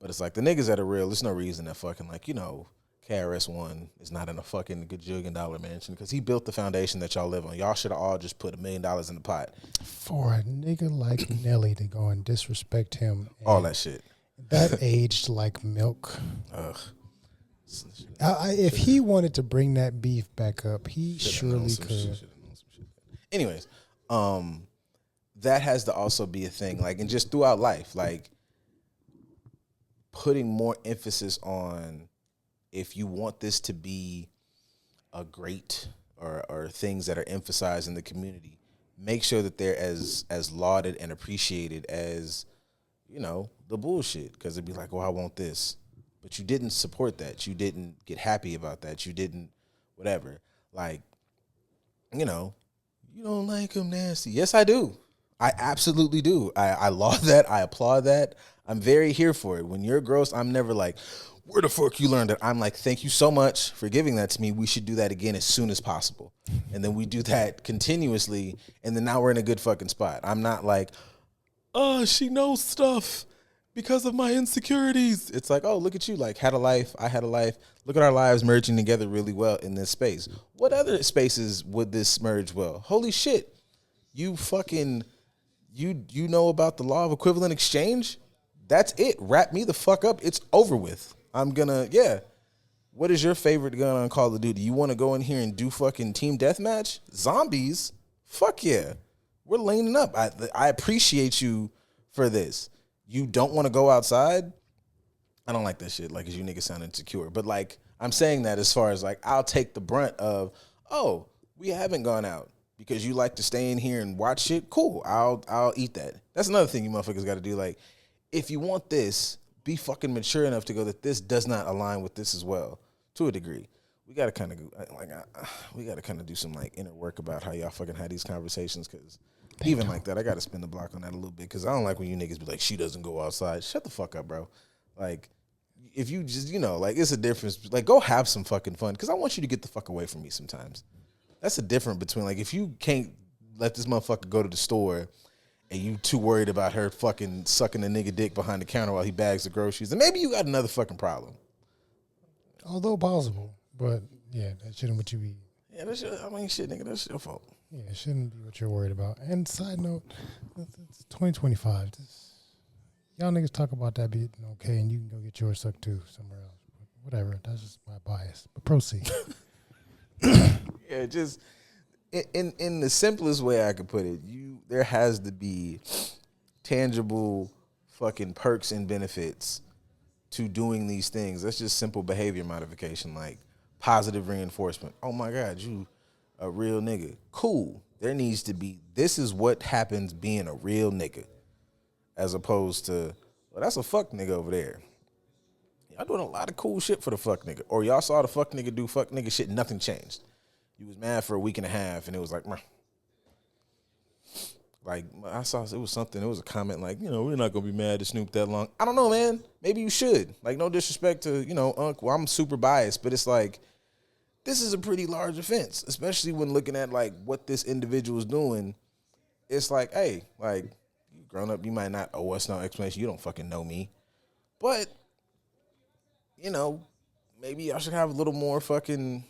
But it's like, the niggas that are real, there's no reason that fucking, like, you know, KRS-One is not in a fucking gajillion-dollar mansion because he built the foundation that y'all live on. Y'all should have all just put $1 million in the pot. For a nigga like Nelly to go and disrespect him. All that shit. That aged like milk. Ugh. If he wanted to bring that beef back up, he surely could. Anyways, that has to also be a thing. Like, and just throughout life, like, putting more emphasis on, if you want this to be a great or things that are emphasized in the community, make sure that they're as lauded and appreciated as, you know, the bullshit. Because it'd be like, oh, I want this. But you didn't support that. You didn't get happy about that. You didn't whatever. Like, you know, you don't like him nasty. Yes, I do. I absolutely do. I laud that. I applaud that. I'm very here for it. When you're gross, I'm never like, where the fuck you learned it? I'm like, thank you so much for giving that to me. We should do that again as soon as possible. And then we do that continuously, and then now we're in a good fucking spot. I'm not like, oh, she knows stuff because of my insecurities. It's like, oh, look at you, like, had a life, I had a life. Look at our lives merging together really well in this space. What other spaces would this merge well? Holy shit. You fucking, you know about the law of equivalent exchange? That's it. Wrap me the fuck up. It's over with. I'm gonna, yeah. What is your favorite gun on Call of Duty? You want to go in here and do fucking team deathmatch? Zombies? Fuck yeah. We're laning up. I appreciate you for this. You don't want to go outside? I don't like that shit. Like, 'cause you niggas sound insecure. But, like, I'm saying that as far as, like, I'll take the brunt of, oh, we haven't gone out because you like to stay in here and watch shit. Cool. I'll eat that. That's another thing you motherfuckers got to do. Like, if you want this, be fucking mature enough to go that this does not align with this as well, to a degree. We got to kind of we got to kind of do some, like, inner work about how y'all fucking had these conversations, because even like that, I got to spin the block on that a little bit, because I don't like when you niggas be like, she doesn't go outside. Shut the fuck up, bro. Like, if you just, like, it's a difference. Like, go have some fucking fun, because I want you to get the fuck away from me sometimes. That's a difference between, like, if you can't let this motherfucker go to the store and you too worried about her fucking sucking a nigga dick behind the counter while he bags the groceries, then maybe you got another fucking problem. Although possible, but yeah, that shouldn't what you eat. Yeah, shit, nigga, that's your fault. Yeah, it shouldn't be what you're worried about. And side note, it's 2025. Y'all niggas talk about that being okay, and you can go get yours sucked too somewhere else. But whatever, that's just my bias. But proceed. Yeah, just in the simplest way I could put it, there has to be tangible fucking perks and benefits to doing these things. That's just simple behavior modification, like positive reinforcement. Oh my God, you a real nigga. Cool. There needs to be, this is what happens being a real nigga. As opposed to, well, that's a fuck nigga over there. Y'all doing a lot of cool shit for the fuck nigga. Or y'all saw the fuck nigga do fuck nigga shit and nothing changed. You was mad for a week and a half and it was like, meh. Like, I saw it was a comment like, we're not going to be mad at Snoop that long. I don't know, man. Maybe you should. Like, no disrespect to, Unc. Well, I'm super biased, but it's like, this is a pretty large offense, especially when looking at, like, what this individual is doing. It's like, hey, like, you grown up, you might not owe us no explanation. You don't fucking know me. But, maybe I should have a little more fucking...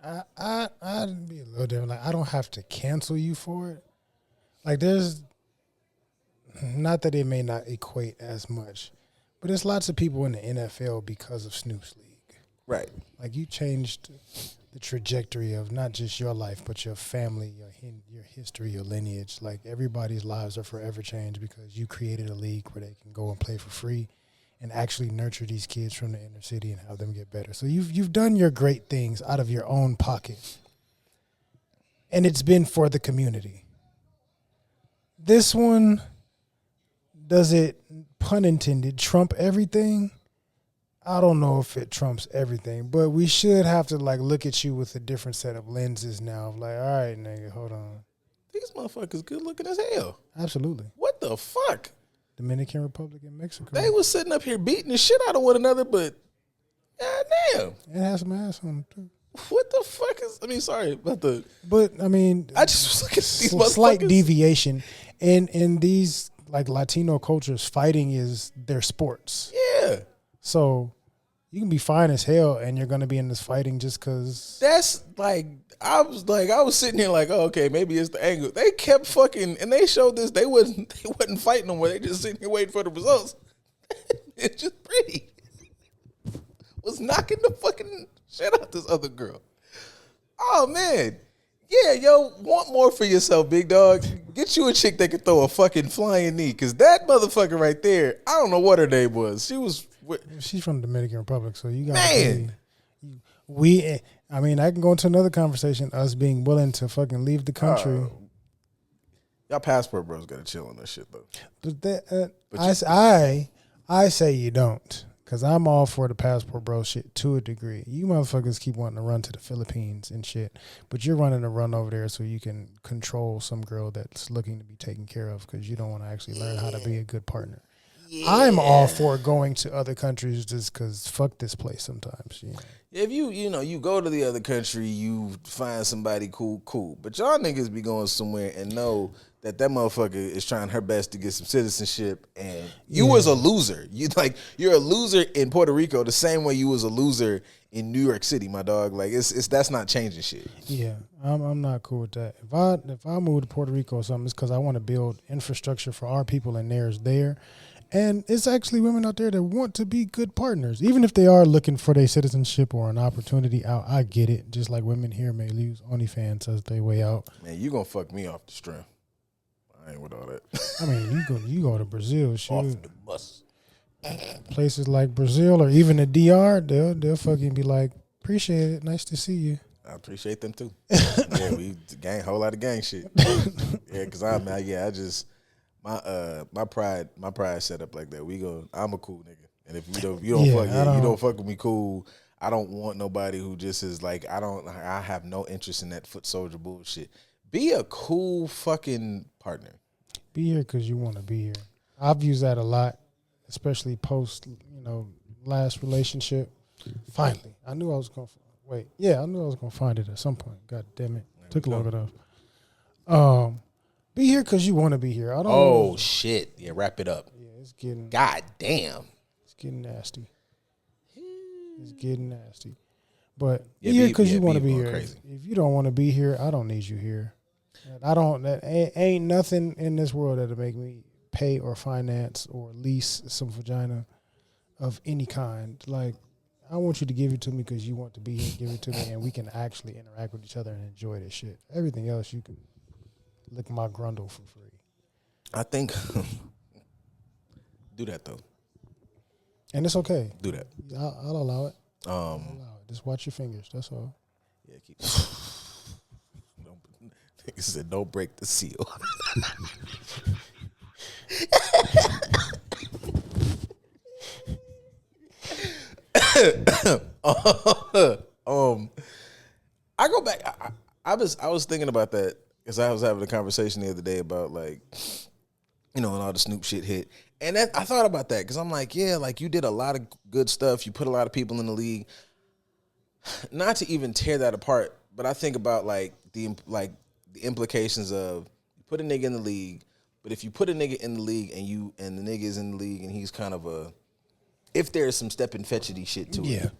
I'd be a little different. Like, I don't have to cancel you for it. Like, there's not that it may not equate as much, but there's lots of people in the NFL because of Snoop's league. Right. Like, you changed the trajectory of not just your life, but your family, your history, your lineage. Like, everybody's lives are forever changed because you created a league where they can go and play for free and actually nurture these kids from the inner city and have them get better. So you've done your great things out of your own pocket. And it's been for the community. This one, does it, pun intended, trump everything? I don't know if it trumps everything, but we should have to, like, look at you with a different set of lenses now. Of like, all right, nigga, hold on. These motherfuckers good looking as hell. Absolutely. What the fuck? Dominican Republic and Mexico. They was sitting up here beating the shit out of one another, but goddamn. It has some ass on it, too. What the fuck is, sorry about the... But, I mean... I just was looking at these motherfuckers. Slight deviation. In these, like, Latino cultures, fighting is their sports. Yeah. So, you can be fine as hell and you're going to be in this fighting just because... That's, like, I was sitting here like, oh, okay, maybe it's the angle. They kept fucking, and they showed this, they wasn't fighting no more. They just sitting here waiting for the results. It's just pretty. Was knocking the fucking shit out this other girl. Oh, man. Yeah, yo, want more for yourself, big dog. Get you a chick that can throw a fucking flying knee, because that motherfucker right there, I don't know what her name was. She's from the Dominican Republic, so you got man. I can go into another conversation, us being willing to fucking leave the country. Y'all passport bros got to chill on that shit, though. But I say you don't, because I'm all for the passport bro shit to a degree. You motherfuckers keep wanting to run to the Philippines and shit, but you're running a run over there so you can control some girl that's looking to be taken care of because you don't want to actually learn how to be a good partner. Yeah. I'm all for going to other countries just because fuck this place sometimes. If you go to the other country, you find somebody cool. But y'all niggas be going somewhere and know that motherfucker is trying her best to get some citizenship, and you was a loser. You're a loser in Puerto Rico the same way you was a loser in New York City, my dog. Like it's that's not changing shit. Yeah, I'm not cool with that. If I move to Puerto Rico or something, it's because I want to build infrastructure for our people and theirs there. And it's actually women out there that want to be good partners, even if they are looking for their citizenship or an opportunity out. I get it. Just like women here may use OnlyFans as their way out. Man, you gonna fuck me off the strength. I ain't with all that. I mean, you go to Brazil, shoot. Off the bus. Places like Brazil or even the DR, they'll fucking be like, appreciate it, nice to see you. I appreciate them too. Yeah, we whole lot of gang shit. Yeah, because my pride set up like that. I'm a cool nigga, and if you don't fuck with me, cool. I don't want nobody who just is like I have no interest in that foot soldier bullshit. Be a cool fucking partner. Be here because you want to be here. I've used that a lot, especially post, last relationship. Finally, I knew I was going to wait. Yeah, I knew I was going to find it at some point. God damn it. Took long enough. Be here because you want to be here. I don't know. Shit. Yeah, wrap it up. Yeah, it's getting. God damn. It's getting nasty. It's getting nasty. But Yeah, be here because you want to be going here. crazy. If you don't want to be here, I don't need you here. That ain't nothing in this world that'll make me pay or finance or lease some vagina of any kind. Like, I want you to give it to me because you want to be here. Give it to me, and we can actually interact with each other and enjoy this shit. Everything else, you can lick my grundle for free. I think do that though. And it's okay. Do that. I'll allow it. I'll allow it. Just watch your fingers. That's all. Yeah, keep. He said, "Don't break the seal." I go back. I was thinking about that because I was having a conversation the other day about like, when all the Snoop shit hit, and I thought about that because I'm like, yeah, like you did a lot of good stuff. You put a lot of people in the league. Not to even tear that apart, but I think about like the implications of you put a nigga in the league, but if you put a nigga in the league and the nigga is in the league and he's kind of if there's some step and fetchity shit to it.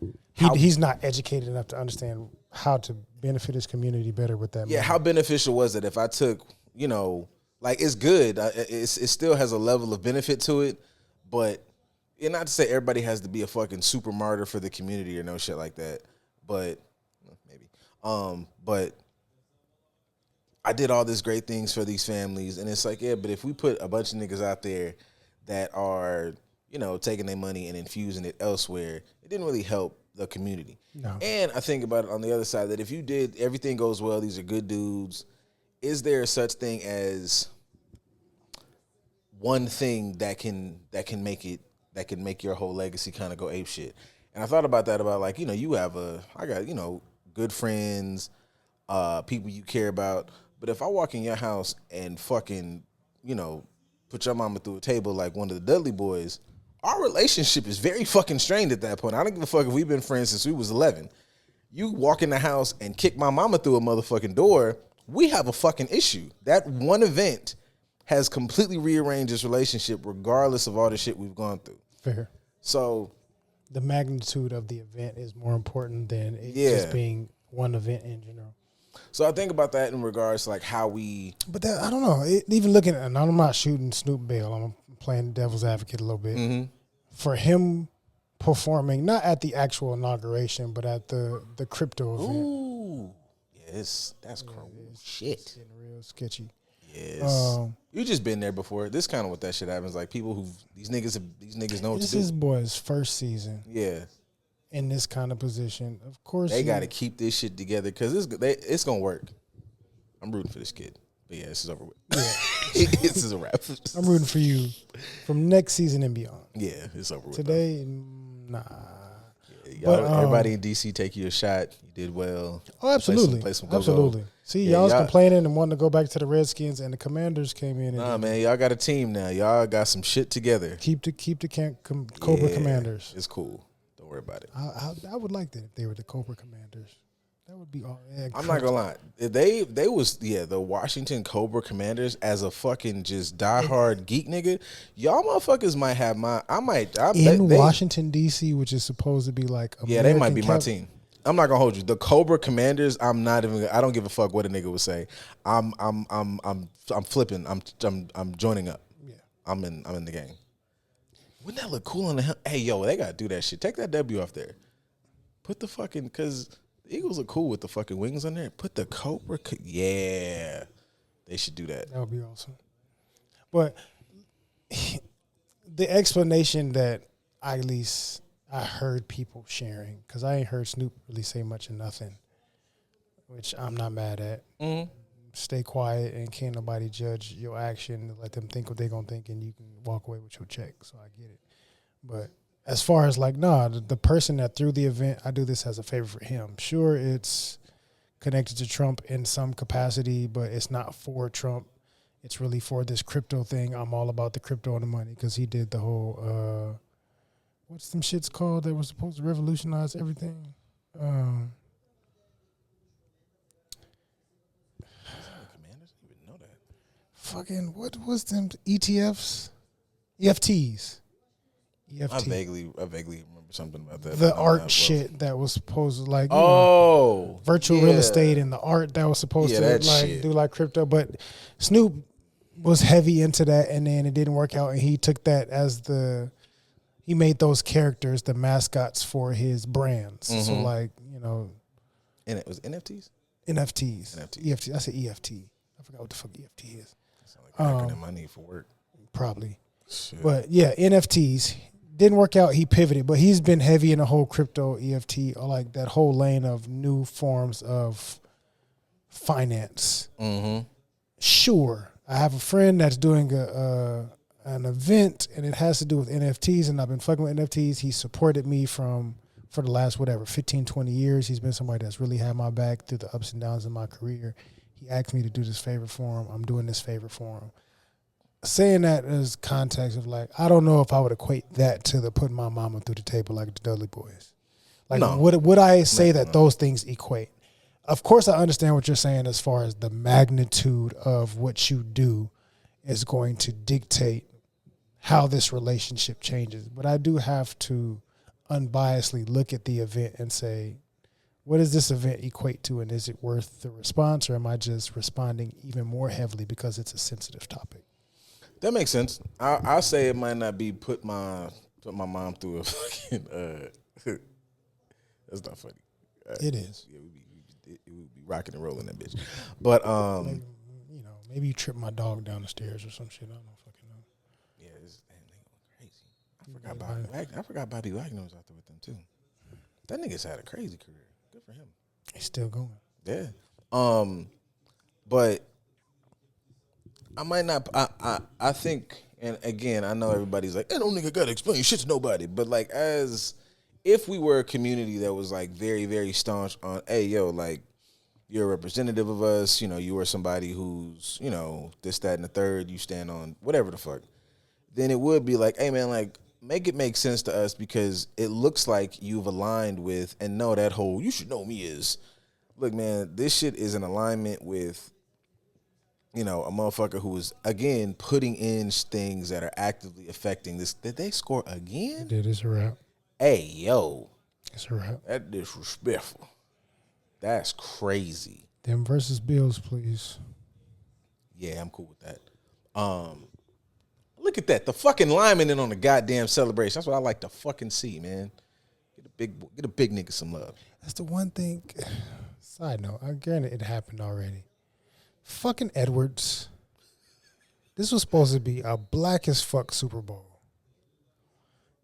He's not educated enough to understand how to benefit his community better with that. Yeah, money. how beneficial was it if I took, it's good. It still has a level of benefit to it, but not to say everybody has to be a fucking super martyr for the community or no shit like that. But maybe. But I did all these great things for these families, and it's like, yeah, but if we put a bunch of niggas out there that are, taking their money and infusing it elsewhere, it didn't really help the community. No. And I think about it on the other side that if you did everything goes well, these are good dudes. Is there such thing as one thing that can make your whole legacy kind of go ape shit? And I thought about that about like, I got, good friends, people you care about. But if I walk in your house and fucking, put your mama through a table like one of the Dudley boys, our relationship is very fucking strained at that point. I don't give a fuck if we've been friends since we was 11. You walk in the house and kick my mama through a motherfucking door, we have a fucking issue. That one event has completely rearranged this relationship regardless of all the shit we've gone through. Fair. So the magnitude of the event is more important than it just being one event in general. So I think about that in regards to like how we. But I don't know. Even looking at, and I'm not shooting Snoop Bail. I'm playing devil's advocate a little bit. Mm-hmm. For him performing, not at the actual inauguration, but at the crypto event. Ooh, yes, that's cool. Shit, it's getting real sketchy. Yes, you just been there before. This kind of what that shit happens. Like people who these niggas know what to do. This is boy's first season. Yeah. In this kind of position, of course, they got to keep this shit together because it's gonna work. I'm rooting for this kid, but yeah, this is over with. Yeah, this is a wrap. I'm rooting for you from next season and beyond. Yeah, it's over with. Today, nah. Yeah, but, everybody in DC, take you a shot. You did well. Oh, absolutely, play some absolutely. See, y'all was complaining and wanting to go back to the Redskins, and the Commanders came in. And man, y'all got a team now. Y'all got some shit together. Keep the Cobra Commanders. It's cool. Don't worry about it. I would like that if they were the Cobra Commanders. That would be all. Yeah, I'm not gonna lie. They was the Washington Cobra Commanders as a fucking just diehard geek nigga. Y'all motherfuckers might have Washington D.C., which is supposed to be like they might be my team. I'm not gonna hold you. The Cobra Commanders. I don't give a fuck what a nigga would say. I'm flipping. I'm joining up. Yeah. I'm in the game. Wouldn't that look cool on the hell? Hey, yo, they gotta do that shit. Take that W off there. Put the fucking, because the Eagles are cool with the fucking wings on there. Put the Cobra. Yeah, they should do that. That would be awesome. But the explanation that at least I heard people sharing, because I ain't heard Snoop really say much of nothing, which I'm not mad at. Mm-hmm. Stay quiet and can't nobody judge your action. Let them think what they're going to think, and you can walk away with your check. So I get it. But as far as like, the person that threw the event, I do this as a favor for him. Sure, it's connected to Trump in some capacity, but it's not for Trump. it's really for this crypto thing. I'm all about the crypto and the money because he did the whole what's them shits called that was supposed to revolutionize everything. Commanders? I didn't even know that. Fucking what was them ETFs? EFTs. I vaguely remember something about that. The art shit that was supposed to like virtual yeah. real estate and the art that was supposed to like shit. do like crypto. But Snoop was heavy into that, and then it didn't work out, and he took that as he made those characters the mascots for his brands. Mm-hmm. So like and it was NFTs. EFT. I said EFT. I forgot what the fuck EFT is. Sound like an acronym I need for work. Probably. Shit. But yeah, NFTs didn't work out. He pivoted, but he's been heavy in the whole crypto EFT or like that whole lane of new forms of finance. Mm-hmm. Sure, I have a friend that's doing an event and it has to do with NFTs, and I've been fucking with NFTs. He supported me for the last 15, 20 years. He's been somebody that's really had my back through the ups and downs in my career. He asked me to do this favor for him. I'm doing this favor for him. Saying that as context of like, I don't know if I would equate that to the putting my mama through the table like the Dudley Boys. Like, no. would I say that those things equate? Of course, I understand what you're saying as far as the magnitude of what you do is going to dictate how this relationship changes. But I do have to unbiasedly look at the event and say, what does this event equate to, and is it worth the response, or am I just responding even more heavily because it's a sensitive topic? That makes sense. I'll say it might not be put my mom through a fucking. That's not funny. It is. Yeah, we would be rocking and rolling that bitch. But maybe you trip my dog down the stairs or some shit. I don't fucking know. Yeah, this damn thing going crazy. I forgot Bobby Wagner was out there with them too. That nigga's had a crazy career. Good for him. He's still going. Yeah. But I might not. I think, and again, I know everybody's like, "Hey, no nigga gotta explain shit to nobody." But like, as if we were a community that was like very, very staunch on, "Hey, yo, like, you're a representative of us. You know, you are somebody who's, you know, this, that, and the third. You stand on whatever the fuck." Then it would be like, "Hey, man, like, make it make sense to us because it looks like you've aligned with, and no, that whole you should know me is, look, man, this shit is in alignment with." You know, a motherfucker who is, again, putting in things that are actively affecting this. Did they score again? It is a wrap. Hey, yo. It's a wrap. That disrespectful. That's crazy. Them versus Bills, please. Yeah, I'm cool with that. Look at that. The fucking lineman in on the goddamn celebration. That's what I like to fucking see, man. Get a big nigga some love. That's the one thing. Side note, I guarantee it happened already. Fucking Edwards. This was supposed to be a black as fuck Super Bowl.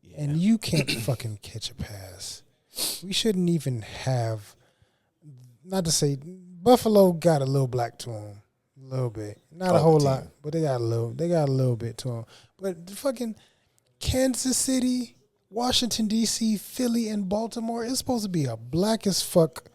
Yeah. And you can't fucking catch a pass. We shouldn't even have, not to say, Buffalo got a little black to them. A little bit. Not a whole lot, but they got a little bit to them. But fucking Kansas City, Washington, D.C., Philly, and Baltimore, it's supposed to be a black as fuck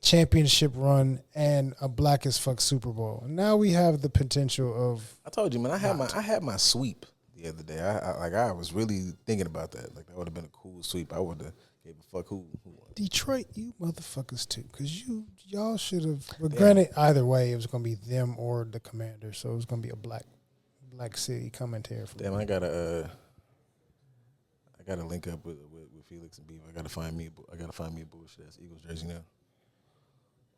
championship run and a black as fuck Super Bowl. Now we have the potential of. I told you, man. I had my sweep the other day. I was really thinking about that. Like that would have been a cool sweep. I would have gave a fuck who won. Detroit, you motherfuckers too, because y'all should have. But granted, either way, it was gonna be them or the Commanders, so it was gonna be a black city commentary. Damn, I gotta link up with Felix and Beaver. I gotta find me a bullshit ass Eagles jersey now.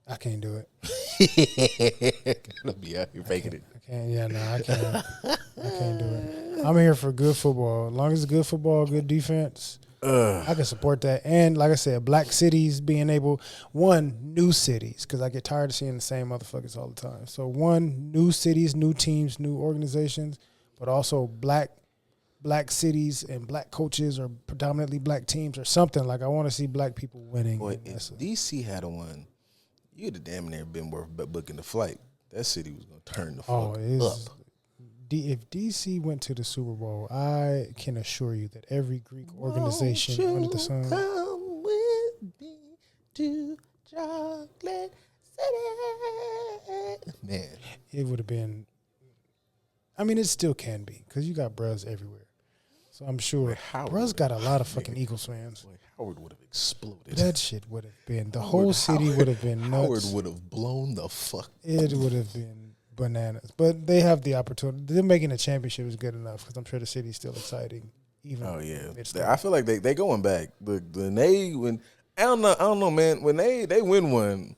I can't do it. It'll be out here faking it. I can't. Yeah, no, I can't. I can't do it. I'm here for good football. As long as it's good football, good defense, I can support that. And like I said, black cities being able, new cities, because I get tired of seeing the same motherfuckers all the time. So new cities, new teams, new organizations, but also black cities and black coaches or predominantly black teams or something. Like I want to see black people winning. Boy, if DC had won, you'd have damn near been worth booking the flight. That city was going to turn the fuck up. If DC went to the Super Bowl, I can assure you that every Greek organization under the sun. Come with me to Chocolate City. Man. It would have been I mean, it still can be because you got bros everywhere. So I'm sure Howard bros would've- got a lot of fucking Eagles fans. Like Howard would have exploded. That shit would have been the whole city would have been nuts. Howard would have blown the fuck. It would have been bananas. But they have the opportunity. Them making a championship is good enough because I'm sure the city's still exciting. Even Oh yeah, it's I feel like they going back. When I don't know, man. When they win one,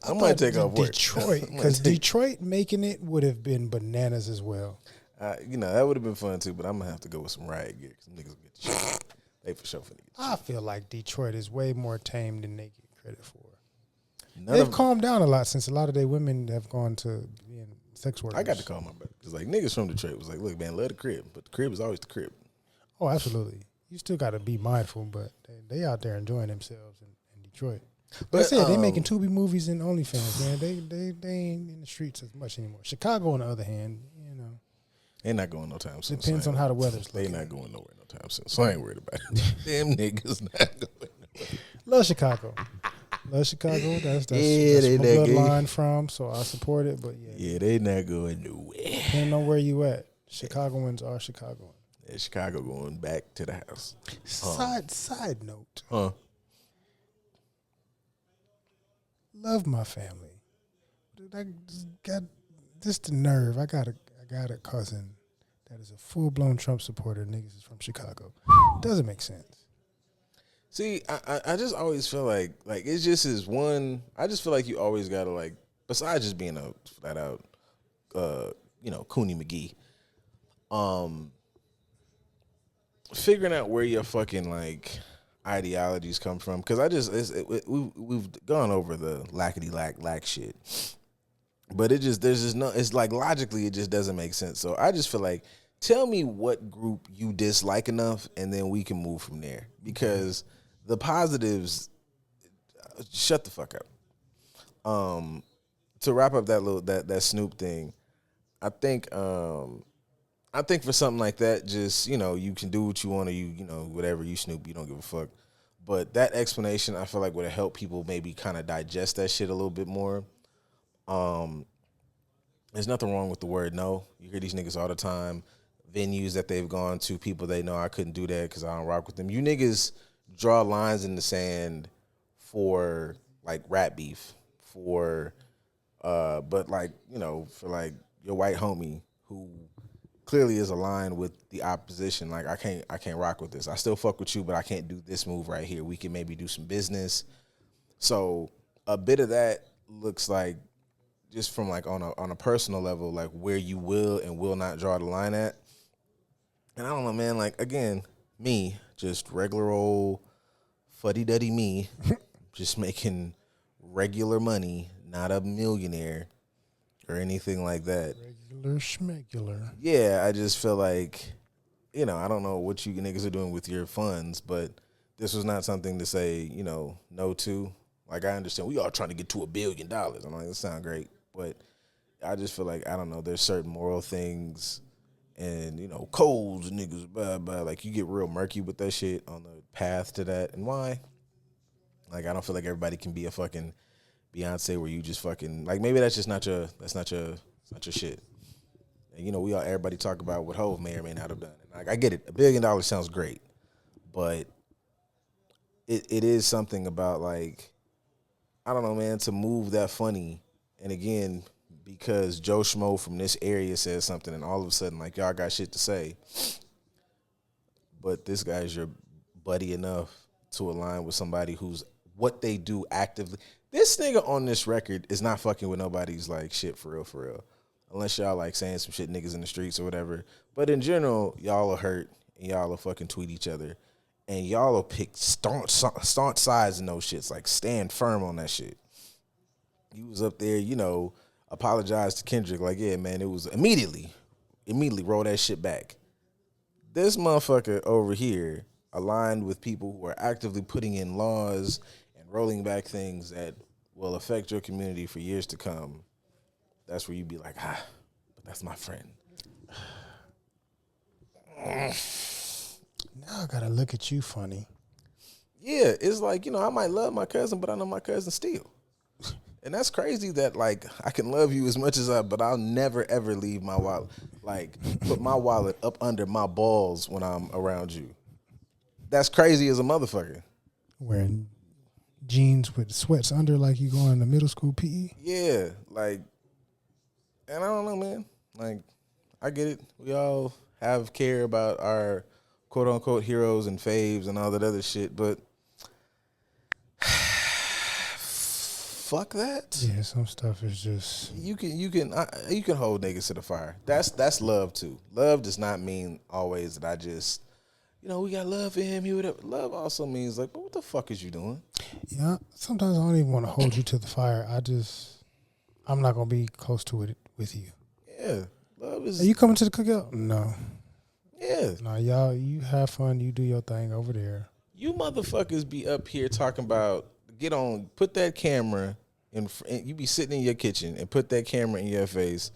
I might take off work. Detroit, because Detroit making it would have been bananas as well. That would have been fun too. But I'm gonna have to go with some riot gear. Some niggas will get the shit. They for sure finna get the I shit. feel like Detroit is way more tame than they get credit for. None They've of- calmed down a lot since a lot of their women have gone to being sex workers. I got to call my brother because like niggas from Detroit was like, look, man, love the crib, but the crib is always the crib. Oh, absolutely. You still got to be mindful, but they out there enjoying themselves in Detroit. But I said they making Tubi movies and OnlyFans, man. They ain't in the streets as much anymore. Chicago, on the other hand, They're not going no time soon. depends on how the weather's They looking. not going nowhere no time soon. So I ain't worried about it. Them niggas not going nowhere. Love Chicago. That's Yeah, where they my that gay. bloodline from, so I support it. But Yeah, they not going nowhere. depending on where you at, Chicagoans are Chicagoans. Yeah, Chicago going back to the house. Side note, Huh? love my family. Dude, I just got just the nerve. I got a cousin that is a full blown Trump supporter. Niggas is from Chicago. Doesn't make sense. See, I just always feel like it's just is one. I just feel like you always gotta like, besides just being a flat out, Cooney McGee, figuring out where your fucking like ideologies come from. Because we've gone over the lackety lack shit, but there's just no. It's like logically it just doesn't make sense. So I just feel like tell me what group you dislike enough, and then we can move from there. Because the positives, shut the fuck up. To wrap up that Snoop thing, I think for something like that, just you can do what you want to, whatever you Snoop, you don't give a fuck. But that explanation, I feel like would have helped people maybe kind of digest that shit a little bit more. There's nothing wrong with the word no. You hear these niggas all the time. Venues that they've gone to, people they know I couldn't do that because I don't rock with them. You niggas draw lines in the sand for like rap beef, but like for like your white homie who clearly is aligned with the opposition. Like I can't rock with this. I still fuck with you, but I can't do this move right here. We can maybe do some business. So a bit of that looks like just from like on a personal level, like where you will and will not draw the line at. And I don't know, man, like, again, me, just regular old fuddy-duddy me, just making regular money, not a millionaire or anything like that. Regular schmegular. Yeah, I just feel like, I don't know what you niggas are doing with your funds, but this was not something to say, no to. Like, I understand we all trying to get to $1 billion. I'm like, that sounds great. But I just feel like, I don't know, there's certain moral things and, codes and niggas, blah, blah. Like, you get real murky with that shit on the path to that. And why? Like, I don't feel like everybody can be a fucking Beyonce where you just fucking, like, maybe that's not your shit. And, everybody talk about what Hov may or may not have done. And, like, I get it. $1 billion sounds great. But it is something about, like, I don't know, man, to move that funny. And, again, because Joe Schmo from this area says something and all of a sudden, like, y'all got shit to say. But this guy's your buddy enough to align with somebody who's what they do actively. This nigga on this record is not fucking with nobody's, like, shit for real. Unless y'all, like, saying some shit niggas in the streets or whatever. But in general, y'all are hurt and y'all will fucking tweet each other. And y'all will pick staunch sides in those shits. Like, stand firm on that shit. He was up there, apologized to Kendrick. Like, yeah, man, it was immediately roll that shit back. This motherfucker over here aligned with people who are actively putting in laws and rolling back things that will affect your community for years to come. That's where you be like, but that's my friend. Now I gotta look at you funny. Yeah, it's like, I might love my cousin, but I know my cousin still. And that's crazy that like I can love you as much as but I'll never ever leave my wallet. Like put my wallet up under my balls when I'm around you. That's crazy as a motherfucker. Wearing jeans with sweats under like you going to middle school PE. Yeah, like, and I don't know, man. Like, I get it. We all have care about our quote unquote heroes and faves and all that other shit, but fuck that. Yeah, some stuff is just You can hold niggas to the fire. That's love too. Love does not mean always that I just, we got love for him. Love also means like, but what the fuck is you doing? Yeah, sometimes I don't even want to hold you to the fire. I'm not gonna be close to it with you. Yeah, love is. Are you coming to the cookout? No. Yeah. No, y'all, you have fun. You do your thing over there. You motherfuckers be up here talking about put that camera and you be sitting in your kitchen and put that camera in your face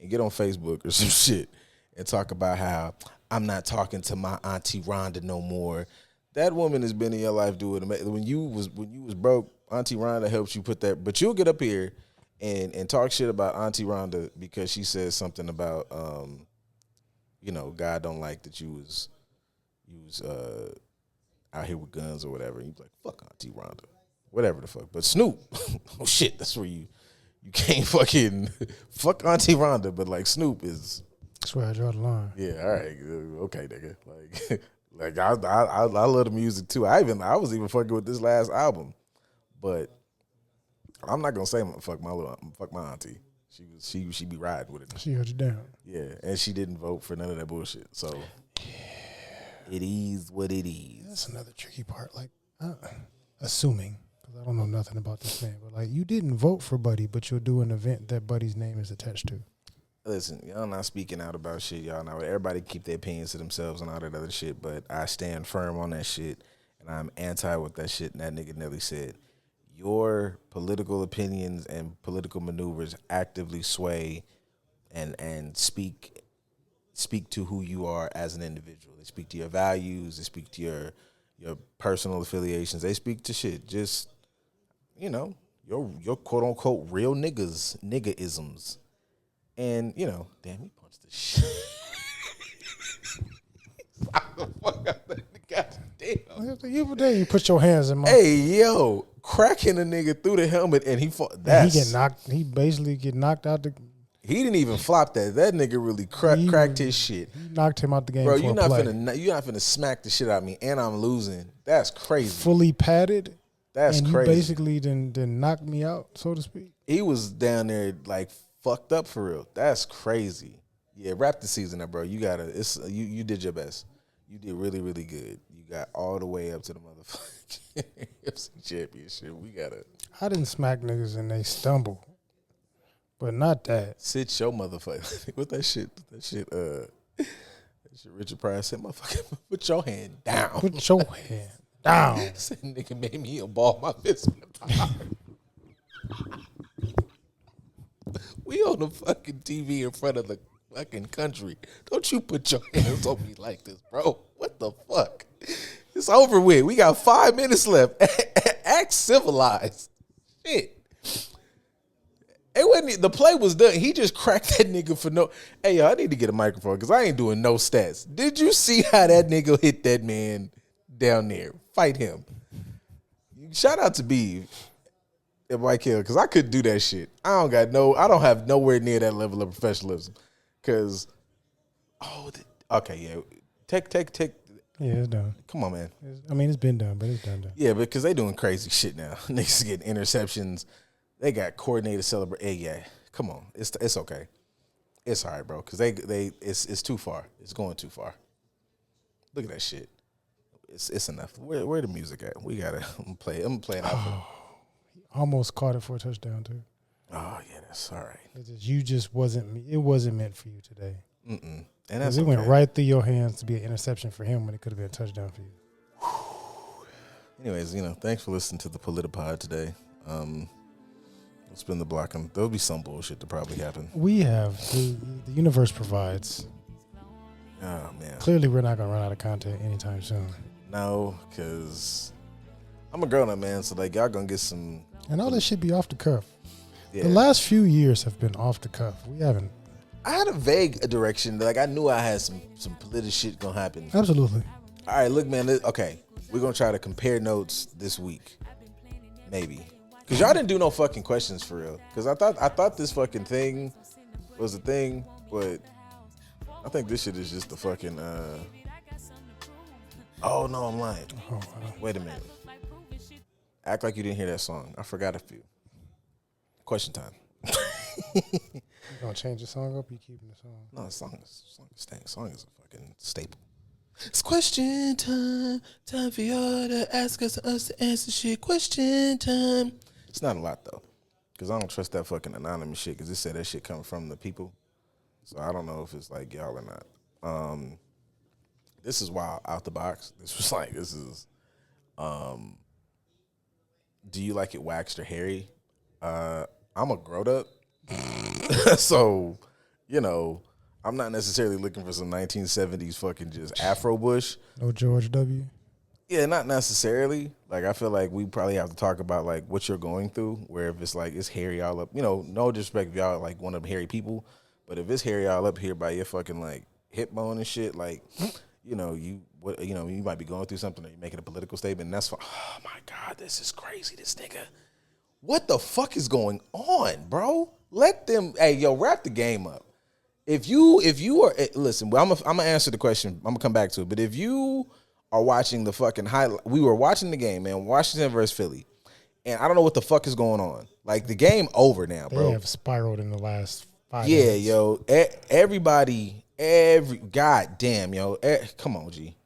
and get on Facebook or some shit and talk about how I'm not talking to my auntie Rhonda no more. That woman has been in your life doing when you was broke. Auntie Rhonda helps you put that, but you'll get up here and talk shit about Auntie Rhonda because she says something about God don't like that you was out here with guns or whatever. And you be like, fuck Auntie Rhonda. Whatever the fuck. But Snoop, oh shit, that's where you can't fucking fuck Auntie Rhonda, but like Snoop is. That's where I draw the line. Yeah, all right, okay, nigga. Like I love the music too. I was even fucking with this last album, but I'm not gonna say fuck my auntie. She be riding with it. She held you down. Yeah, and she didn't vote for none of that bullshit. So it is what it is. That's another tricky part. Like assuming. I don't know nothing about this man, but like you didn't vote for Buddy, but you'll do an event that Buddy's name is attached to. Listen, y'all not speaking out about shit. Y'all know everybody keep their opinions to themselves and all that other shit, but I stand firm on that shit, and I'm anti what that shit that nigga Nelly said. Your political opinions and political maneuvers actively sway and speak to who you are as an individual. They speak to your values. They speak to your personal affiliations. They speak to shit. Just your quote unquote real nigga-isms. And, damn, he punched the shit. You put your hands in my. Hey, yo, cracking a nigga through the helmet and he fought. He basically get knocked out the. He didn't even flop that. That nigga really cracked his shit. He knocked him out the game. Bro, you're not finna smack the shit out of me, and I'm losing. That's crazy. Fully padded. That's and crazy. You basically didn't knock me out, so to speak. He was down there like fucked up for real. That's crazy. Yeah, wrap the season up, bro. You gotta. You did your best. You did really, really good. You got all the way up to the motherfucking UFC championship. We gotta. I didn't smack niggas and they stumble, but not that. Sit your motherfucker. What that shit? Richard Pryor said, "Motherfucker, put your hand down. Put your hand down." Said nigga made me a ball my fist. We on the fucking TV in front of the fucking country. Don't you put your hands on me like this, bro. What the fuck? It's over with. We got 5 minutes left. Act civilized. Shit. It wasn't. The play was done. He just cracked that nigga for no. Hey, yo, I need to get a microphone because I ain't doing no stats. Did you see how that nigga hit that man down there? Fight him. Shout out to Beeve and Mike Hill because I couldn't do that shit. I don't have nowhere near that level of professionalism. Because, okay, yeah. Take. Yeah, it's done. Come on, man. It's been done, but it's done. Yeah, because they doing crazy shit now. Niggas getting interceptions. They got coordinated celebration. Hey, yeah, come on. It's okay. It's all right, bro. Because it's too far. It's going too far. Look at that shit. It's enough. Where the music at? We gotta. I'm playing out. Almost caught it for a touchdown too. Oh yeah, that's all right. It wasn't meant for you today. And that's it went right through your hands to be an interception for him when it could have been a touchdown for you. Anyways, thanks for listening to the PolitiPod today. We'll spin the block, and there'll be some bullshit to probably happen. We have the universe provides. Oh man! Clearly, we're not gonna run out of content anytime soon. No, because I'm a grown up man, so like y'all gonna get some. And all this should be off the cuff. Yeah. The last few years have been off the cuff. We haven't. I had a vague direction. Like I knew I had some political shit gonna happen. Absolutely. All right, look, man. Okay, we're gonna try to compare notes this week, maybe, because y'all didn't do no fucking questions for real. Because I thought this fucking thing was a thing, but I think this shit is just the fucking. Oh no, I'm lying. Oh, wow. Wait a minute. Act like you didn't hear that song. I forgot a few. Question time. You gonna change the song up? You keeping the song? No, the song is a fucking staple. It's question time. Time for y'all to ask us to answer shit. Question time. It's not a lot though, because I don't trust that fucking anonymous shit. Because it said that shit coming from the people, so I don't know if it's like y'all or not. This is wild out the box. This is. Do you like it waxed or hairy? I'm a grown up, so you know. I'm not necessarily looking for some 1970s fucking just Afro bush. No George W. Yeah, not necessarily. Like, I feel like we probably have to talk about, like, what you're going through, where if it's, like, it's hairy all up. You know, no disrespect if y'all, like, one of them hairy people, but if it's hairy all up here by your fucking, like, hip bone and shit, like, you know, you might be going through something or you're making a political statement, and that's fine. Oh, my God, this is crazy, this nigga. What the fuck is going on, bro? Let them, hey, yo, wrap the game up. If you are, listen, I'm gonna answer the question. I'm gonna come back to it. But if you are watching the fucking highlight, we were watching the game, man, Washington versus Philly, and I don't know what the fuck is going on. Like the game over now, bro. They have spiraled in the last 5 Yeah, minutes. yo, god damn, yo, come on, G.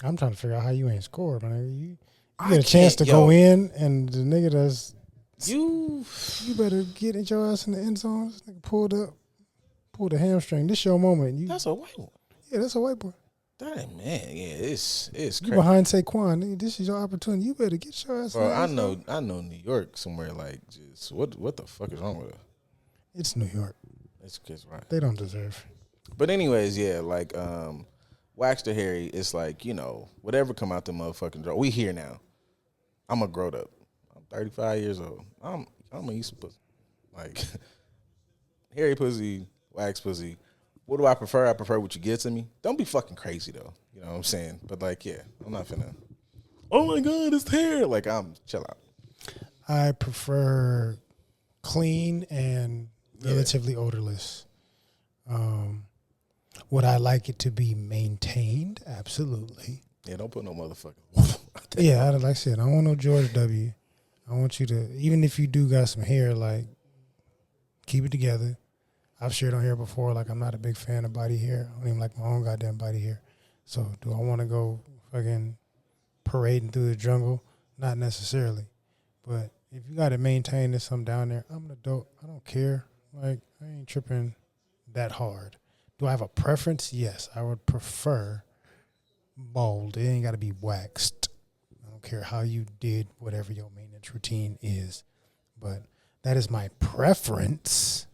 I'm trying to figure out how you ain't scored, man. You I get a chance to can't, go yo. in, and the nigga that's You better get your ass in the end zone. This nigga pulled a hamstring. This your moment. that's a white one. Yeah, that's a white boy. Damn, man, yeah, it's You crazy. behind Saquon. Nigga, this is your opportunity. You better get your ass. Bro, in the end zone. I know New York somewhere like just what the fuck is wrong with it? It's New York. It's kids right. They don't deserve. But anyways, yeah, like Waxed or Harry, it's like, you know, whatever come out the motherfucking draw. We here now. I'm a grown up. I'm 35 years old. I'm a East pussy. Like hairy pussy, wax pussy. What do I prefer? I prefer what you get to me. Don't be fucking crazy though. You know what I'm saying? But like, yeah, I'm not finna. Oh my God, it's hair. Like chill out. I prefer clean and relatively odorless. Would I like it to be maintained? Absolutely. Yeah, don't put no motherfucking. Yeah, like I said, I don't want no George W. I want you to, even if you do got some hair, like, keep it together. I've shared on here before, like, I'm not a big fan of body hair. I don't even like my own goddamn body hair. So, do I want to go fucking parading through the jungle? Not necessarily. But if you got to maintain this, something down there, I'm an adult. I don't care. Like, I ain't tripping that hard. Do I have a preference? Yes. I would prefer bald. It ain't got to be waxed. I don't care how you did whatever your maintenance routine is. But that is my preference.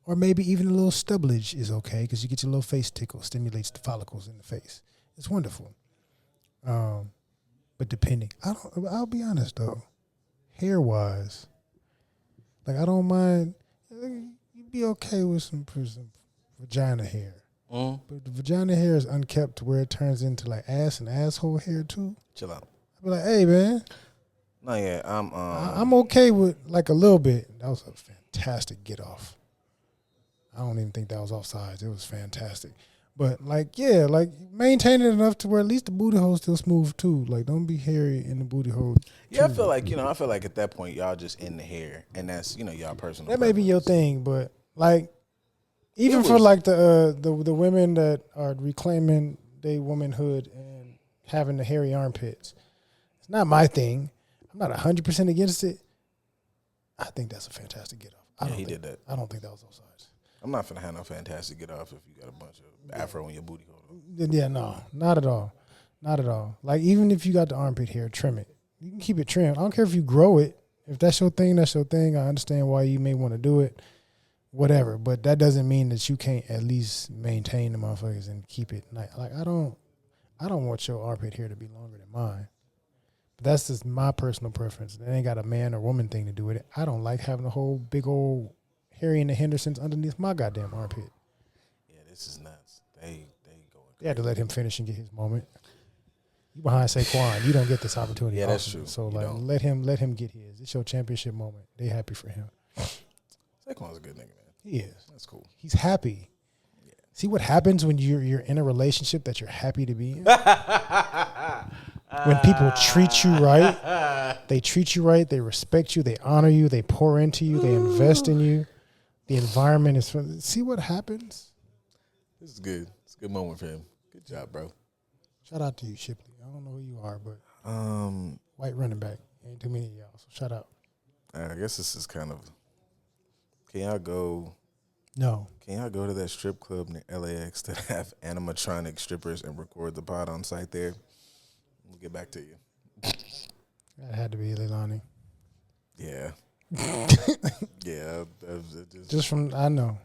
Or maybe even a little stubblage is okay because you get your little face tickle, stimulates the follicles in the face. It's wonderful. But depending, I'll be honest though, hair wise, like I don't mind. You'd be okay with some vagina hair, but the vagina hair is unkept to where it turns into like ass and asshole hair too. Chill out. I'd be like, hey man, No, yeah, I'm okay with like a little bit. That was a fantastic get off. I don't even think that was offsides. It was fantastic. But, like, yeah, like, maintain it enough to where at least the booty hole's still smooth, too. Like, don't be hairy in the booty hole. Yeah, I feel like, at that point, y'all just in the hair. And that's, y'all personal. That may be your thing, but, like, even It for, was- like, the women that are reclaiming their womanhood and having the hairy armpits, it's not my thing. I'm not 100% against it. I think that's a fantastic get-off. He did that. I don't think that was offsides. I'm not finna have no fantastic get off if you got a bunch of afro in your booty hole. Yeah, no, not at all. Not at all. Like, even if you got the armpit hair, trim it. You can keep it trimmed. I don't care if you grow it. If that's your thing, that's your thing. I understand why you may want to do it, whatever. But that doesn't mean that you can't at least maintain the motherfuckers and keep it nice. Like, I don't want your armpit hair to be longer than mine. That's just my personal preference. It ain't got a man or woman thing to do with it. I don't like having a whole big old Harry and the Hendersons underneath my goddamn armpit. Yeah, this is nuts. They going. They had to let him finish and get his moment. You behind Saquon, you don't get this opportunity. Yeah, that's often. true. So You like, don't. let him get his. It's your championship moment. They happy for him. Saquon's a good nigga, man. He is. That's cool. He's happy. Yeah. See what happens when you're in a relationship that you're happy to be in? When people treat you right, they treat you right, they respect you, they honor you, they pour into you, they invest in you. The environment is fun. See what happens? This is good. It's a good moment for him. Good job, bro. Shout out to you, Shipley. I don't know who you are, but Um, white running back. Ain't too many of y'all, so shout out. I guess this is kind of. Can y'all go No. to that strip club near LAX that have animatronic strippers and record the pod on site there? We'll get back to you. That had to be Leilani. Yeah. Yeah. Just from, I know.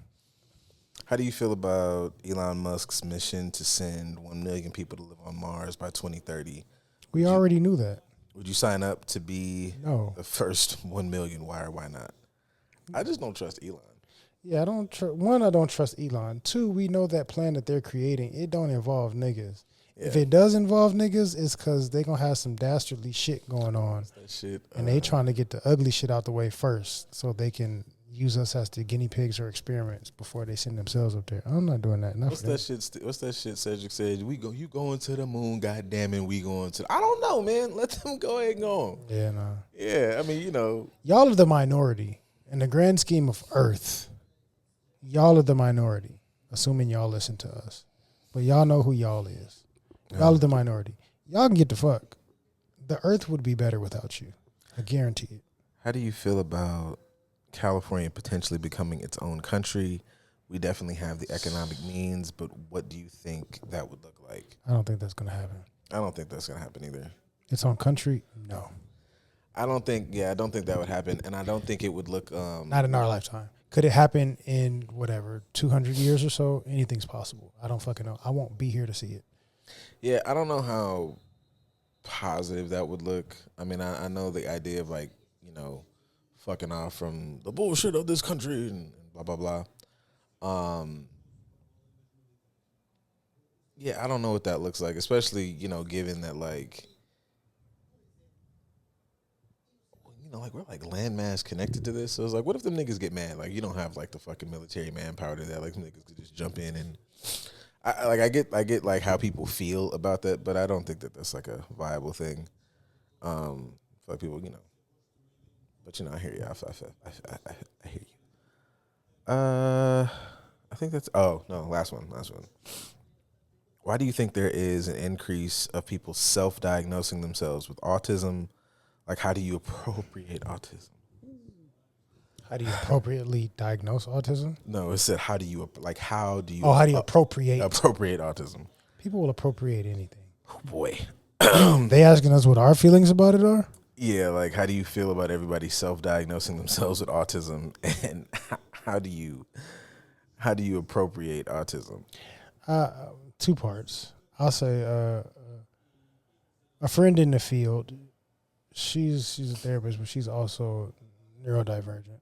How do you feel about Elon Musk's mission to send 1 million people to live on Mars by 2030? We already knew that. Would you sign up to be No. the first 1 million? Why or why not? I just don't trust Elon. Yeah, I don't one, I don't trust Elon. Two, we know that plan that they're creating, it don't involve niggas. Yeah. If it does involve niggas, it's because they going to have some dastardly shit going on. That shit. And they trying to get the ugly shit out the way first so they can use us as the guinea pigs or experiments before they send themselves up there. I'm not doing that. Not What's for that shit? What's that shit? Cedric said, You going to the moon? God damn it, we going to. I don't know, man. Let them go ahead and go on. Yeah, nah. Yeah, I mean, you know. Y'all are the minority. In the grand scheme of Earth, y'all are the minority, assuming y'all listen to us. But y'all know who y'all is. Y'all are the minority. Y'all can get the fuck. The Earth would be better without you. I guarantee it. How do you feel about California potentially becoming its own country? We definitely have the economic means, but what do you think that would look like? I don't think that's going to happen. I don't think that's going to happen either. Its own country? No. I don't think that would happen, and I don't think it would look. Not in our lifetime. Could it happen in whatever 200 years or so? Anything's possible. I don't fucking know. I won't be here to see it. Yeah, I don't know how positive that would look. I mean, I know the idea of like, you know, fucking off from the bullshit of this country and blah blah blah. Yeah, I don't know what that looks like, especially, you know, given that like, you know, like we're like landmass connected to this. So it's like, what if them niggas get mad? Like, you don't have like the fucking military manpower to that. Like, niggas could just jump in and I get like how people feel about that, but I don't think that that's like a viable thing. For like people, you know. But you know, I hear you. I hear you. I think that's. Oh no, last one. Why do you think there is an increase of people self-diagnosing themselves with autism? Like, how do you appropriate autism? How do you appropriately diagnose autism? No, it said how do you appropriate appropriate autism? People will appropriate anything. Oh boy. They asking us what our feelings about it are? Yeah, like how do you feel about everybody self-diagnosing themselves with autism, and how do you appropriate autism? 2 parts. I'll say a friend in the field. She's a therapist, but she's also neurodivergent.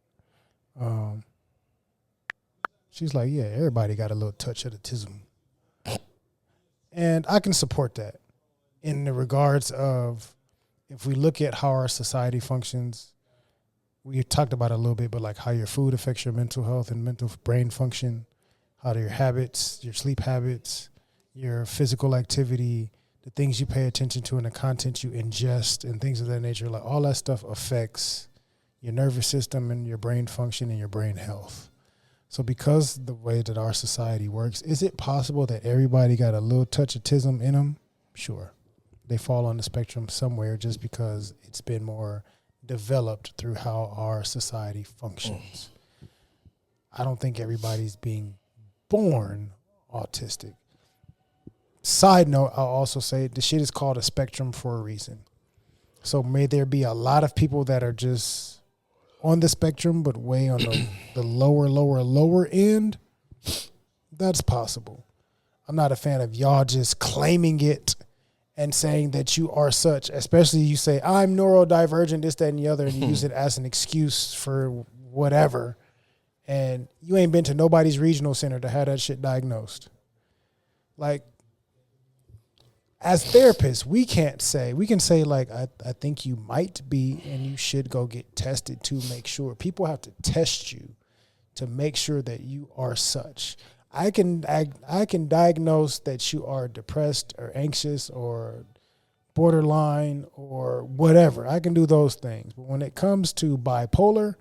She's like, yeah, everybody got a little touch of autism, and I can support that in the regards of if we look at how our society functions. We talked about it a little bit, but like how your food affects your mental health and mental brain function, how do your habits, your sleep habits, your physical activity, the things you pay attention to and the content you ingest and things of that nature, like all that stuff affects your nervous system and your brain function and your brain health. So because the way that our society works, is it possible that everybody got a little touch of autism in them? Sure. They fall on the spectrum somewhere just because it's been more developed through how our society functions. I don't think everybody's being born autistic. Side note, I'll also say the shit is called a spectrum for a reason. So may there be a lot of people that are just on the spectrum, but way on the lower end. That's possible. I'm not a fan of y'all just claiming it and saying that you are such, especially you say, I'm neurodivergent, this, that, and the other, and you use it as an excuse for whatever, and you ain't been to nobody's regional center to have that shit diagnosed. Like, as therapists, we can say like, I think you might be, and you should go get tested to make sure. People have to test you to make sure that you are such. I can diagnose that you are depressed or anxious or borderline or whatever. I can do those things. But when it comes to bipolar,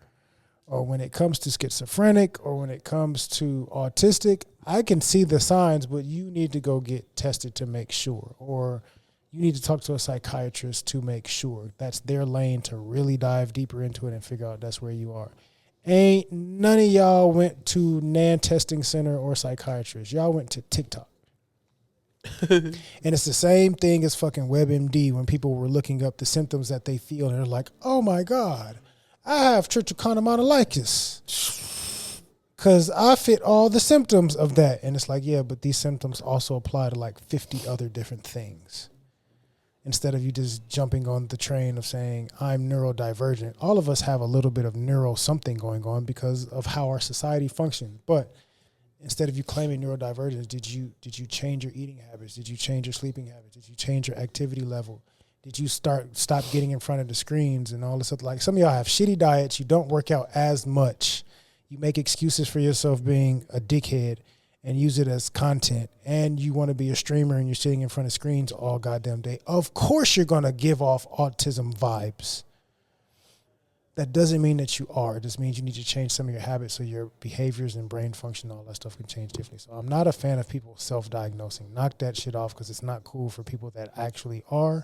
or when it comes to schizophrenic, or when it comes to autistic, I can see the signs, but you need to go get tested to make sure. Or you need to talk to a psychiatrist to make sure. That's their lane to really dive deeper into it and figure out that's where you are. Ain't none of y'all went to NAN testing center or psychiatrist. Y'all went to TikTok. And it's the same thing as fucking WebMD when people were looking up the symptoms that they feel and they're like, oh my God, I have trichotillomaniasis because I fit all the symptoms of that. And it's like, yeah, but these symptoms also apply to like 50 other different things. Instead of you just jumping on the train of saying, I'm neurodivergent. All of us have a little bit of neuro something going on because of how our society functions. But instead of you claiming neurodivergence, did you change your eating habits? Did you change your sleeping habits? Did you change your activity level? Did you stop getting in front of the screens and all this stuff? Like, some of y'all have shitty diets. You don't work out as much. You make excuses for yourself being a dickhead and use it as content, and you want to be a streamer and you're sitting in front of screens all goddamn day. Of course you're going to give off autism vibes. That doesn't mean that you are. It just means you need to change some of your habits so your behaviors and brain function, all that stuff can change differently. So I'm not a fan of people self-diagnosing. Knock that shit off because it's not cool for people that actually are.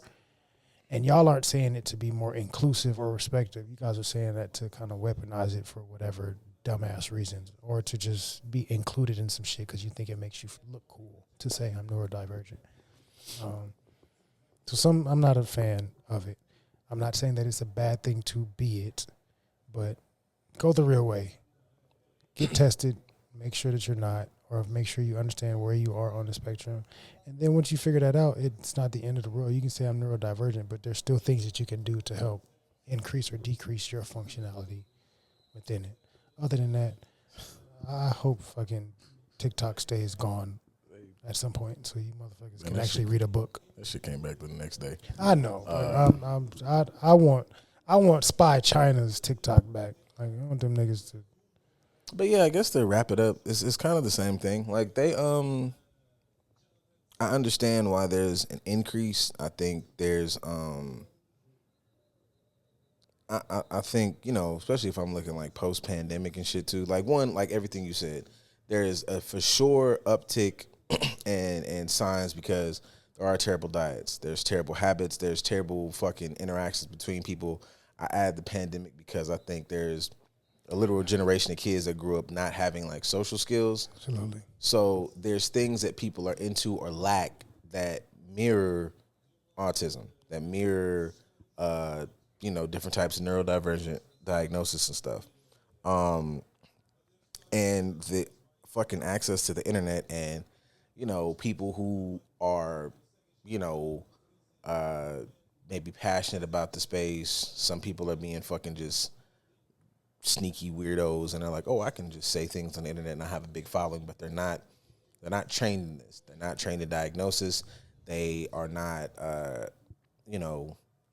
And y'all aren't saying it to be more inclusive or respectful. You guys are saying that to kind of weaponize it for whatever dumbass reasons, or to just be included in some shit because you think it makes you look cool to say I'm neurodivergent. I'm not a fan of it. I'm not saying that it's a bad thing to be it, but go the real way. Get tested, make sure that you're not, or make sure you understand where you are on the spectrum. And then once you figure that out, it's not the end of the world. You can say I'm neurodivergent, but there's still things that you can do to help increase or decrease your functionality within it. Other than that, I hope fucking TikTok stays gone at some point so you motherfuckers can actually read a book. That shit came back the next day. I know. I want Spy China's TikTok back. Like, I want them niggas to. But yeah, I guess to wrap it up, it's kind of the same thing. Like, they I understand why there's an increase. I think there's I think, you know, especially if I'm looking like post pandemic and shit too. Like, one, like everything you said, there is a for sure uptick and signs because there are terrible diets, there's terrible habits, there's terrible fucking interactions between people. I add the pandemic because I think there's a literal generation of kids that grew up not having like social skills. Absolutely. So there's things that people are into or lack that mirror autism, that mirror different types of neurodivergent diagnosis and stuff. And the fucking access to the internet and, you know, people who are, you know, maybe passionate about the space. Some people are being fucking just sneaky weirdos and they're like, oh, I can just say things on the internet and I have a big following, but they're not trained in this. They're not trained in diagnosis. They are not,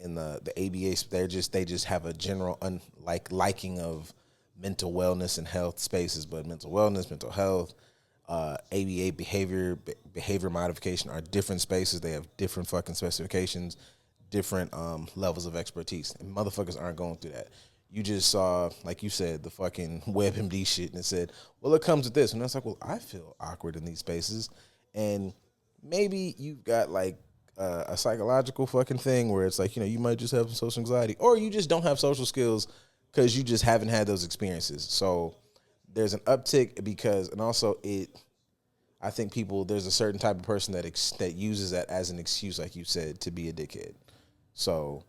in the ABA, they just have a general liking of mental wellness and health spaces, but mental wellness, mental health, ABA behavior modification are different spaces. They have different fucking specifications, different levels of expertise, and motherfuckers aren't going through that. You just saw, like you said, the fucking WebMD shit, and it said, well, it comes with this, and I was like, well, I feel awkward in these spaces, and maybe you've got like a psychological fucking thing where it's like, you know, you might just have some social anxiety, or you just don't have social skills because you just haven't had those experiences. So there's an uptick because, and also I think there's a certain type of person that uses that as an excuse, like you said, to be a dickhead. So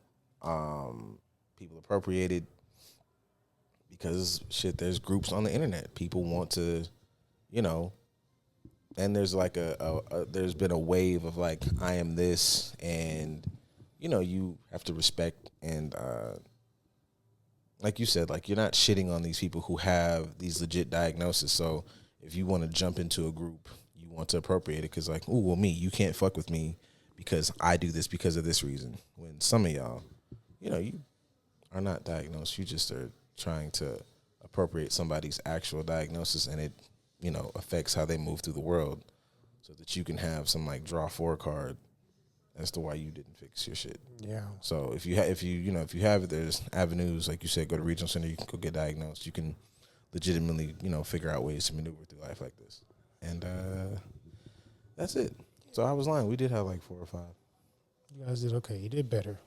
people appropriate it because shit, there's groups on the internet. People want to, you know, and there's like there's been a wave of like I am this, and you have to respect and like you said, like you're not shitting on these people who have these legit diagnoses. So if you want to jump into a group, you want to appropriate it because like, oh well, me, you can't fuck with me because I do this because of this reason. When some of y'all, you are not diagnosed, you just are trying to appropriate somebody's actual diagnosis, and it affects how they move through the world, so that you can have some like draw 4 card as to why you didn't fix your shit. Yeah. So if you have it, there's avenues like you said. Go to regional center. You can go get diagnosed. You can legitimately figure out ways to maneuver through life like this. And that's it. So I was lying. We did have like 4 or 5. You guys did okay. You did better.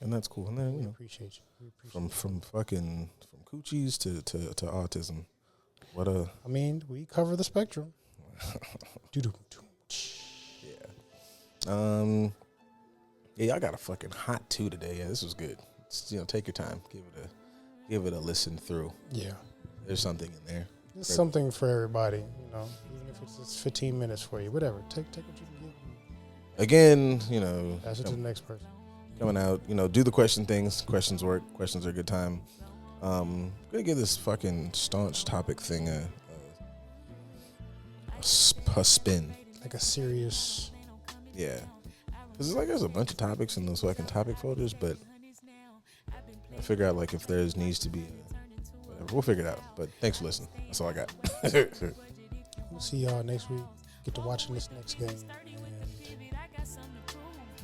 And that's cool. And then We appreciate you. We appreciate from coochies to autism. I mean, we cover the spectrum. Yeah. Yeah, y'all got a fucking hot 2 today. Yeah, this was good. Just, take your time. Give it a listen through. Yeah. There's something in there. There's something for everybody, even if it's just 15 minutes for you, whatever. Take what you can get. Again, Pass it to the next person. Coming out, do the question things. Questions work. Questions are a good time. Gonna give this fucking staunch topic thing a spin. Like a serious. Yeah. Because there's a bunch of topics in those fucking topic folders, but I figure out like if there's needs to be whatever. We'll figure it out. But thanks for listening. That's all I got. We'll see y'all next week. Get to watching this next game, and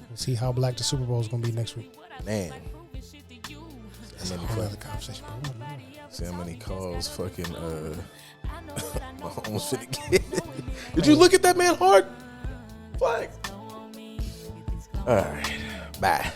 we'll see how black the Super Bowl is gonna be next week. Man. That's a whole other conversation. See how many calls fucking Mahomes finna get. Did you look at that man hard? Flag. All right. Bye.